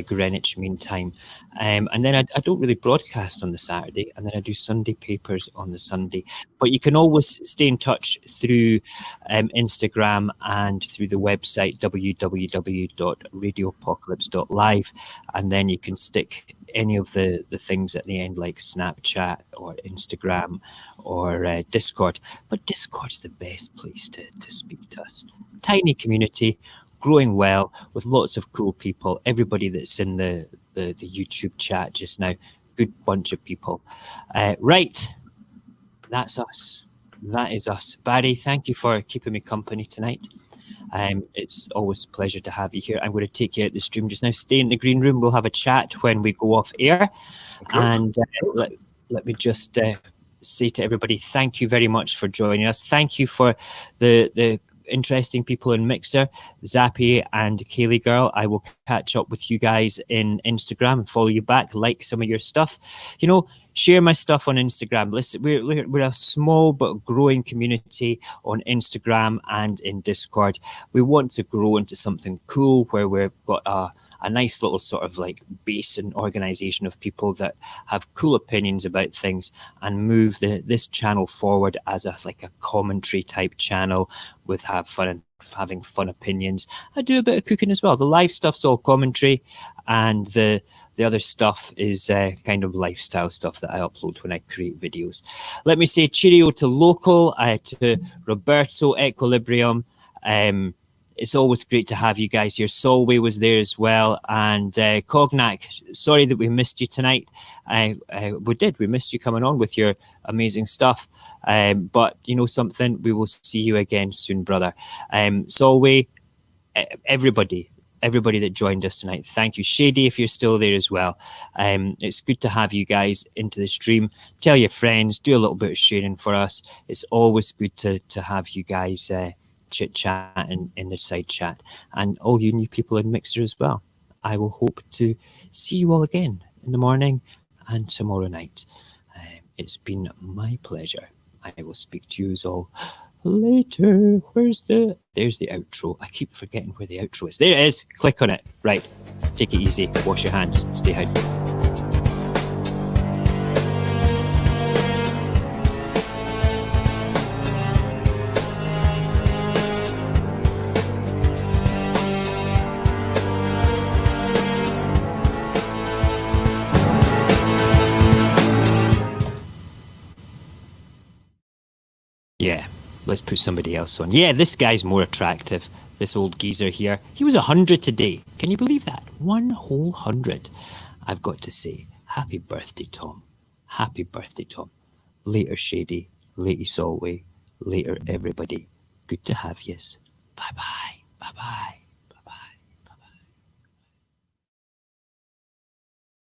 Greenwich Mean Time. And then I don't really broadcast on the Saturday, and then I do Sunday papers on the Sunday. But you can always stay in touch through Instagram and through the website www.radioapocalypse.live, and then you can stick any of the things at the end, like Snapchat or Instagram or Discord. But Discord's the best place to speak to us. Tiny community, growing well, with lots of cool people. Everybody that's in the YouTube chat just now, good bunch of people. Right, that's us. That is us. Barry, thank you for keeping me company tonight. It's always a pleasure to have you here. I'm going to take you out the stream just now. Stay in the green room. We'll have a chat when we go off air. Okay. And let me just say to everybody, thank you very much for joining us. Thank you for the interesting people in Mixer, Zappy and Kaylee Girl. I will catch up with you guys in Instagram and follow you back, like some of your stuff. Share my stuff on Instagram. Listen, we're a small but growing community on Instagram and in Discord. We want to grow into something cool where we've got a nice little sort of like base and organization of people that have cool opinions about things, and move this channel forward as a commentary type channel with having fun opinions. I do a bit of cooking as well. The live stuff's all commentary, and the other stuff is kind of lifestyle stuff that I upload when I create videos. Let me say cheerio to Local, to Roberto, Equilibrium. It's always great to have you guys here. Solway was there as well. And Cognac, sorry that we missed you tonight. We missed you coming on with your amazing stuff. But you know something, we will see you again soon, brother. Solway, everybody that joined us tonight, thank you. Shady, if you're still there as well. It's good to have you guys into the stream. Tell your friends, do a little bit of sharing for us. It's always good to have you guys chit chat in the side chat, and all you new people in Mixer as well. I will hope to see you all again in the morning and tomorrow night. It's been my pleasure. I will speak to you all later. There's the outro. I keep forgetting where the outro is. There it is. Click on it. Right. Take it easy. Wash your hands. Stay hydrated. Yeah. Let's put somebody else on. Yeah, this guy's more attractive. This old geezer here. He was 100 today. Can you believe that? 100. I've got to say, happy birthday, Tom. Happy birthday, Tom. Later, Shady. Later, Solway. Later, everybody. Good to have yous. Bye-bye. Bye-bye.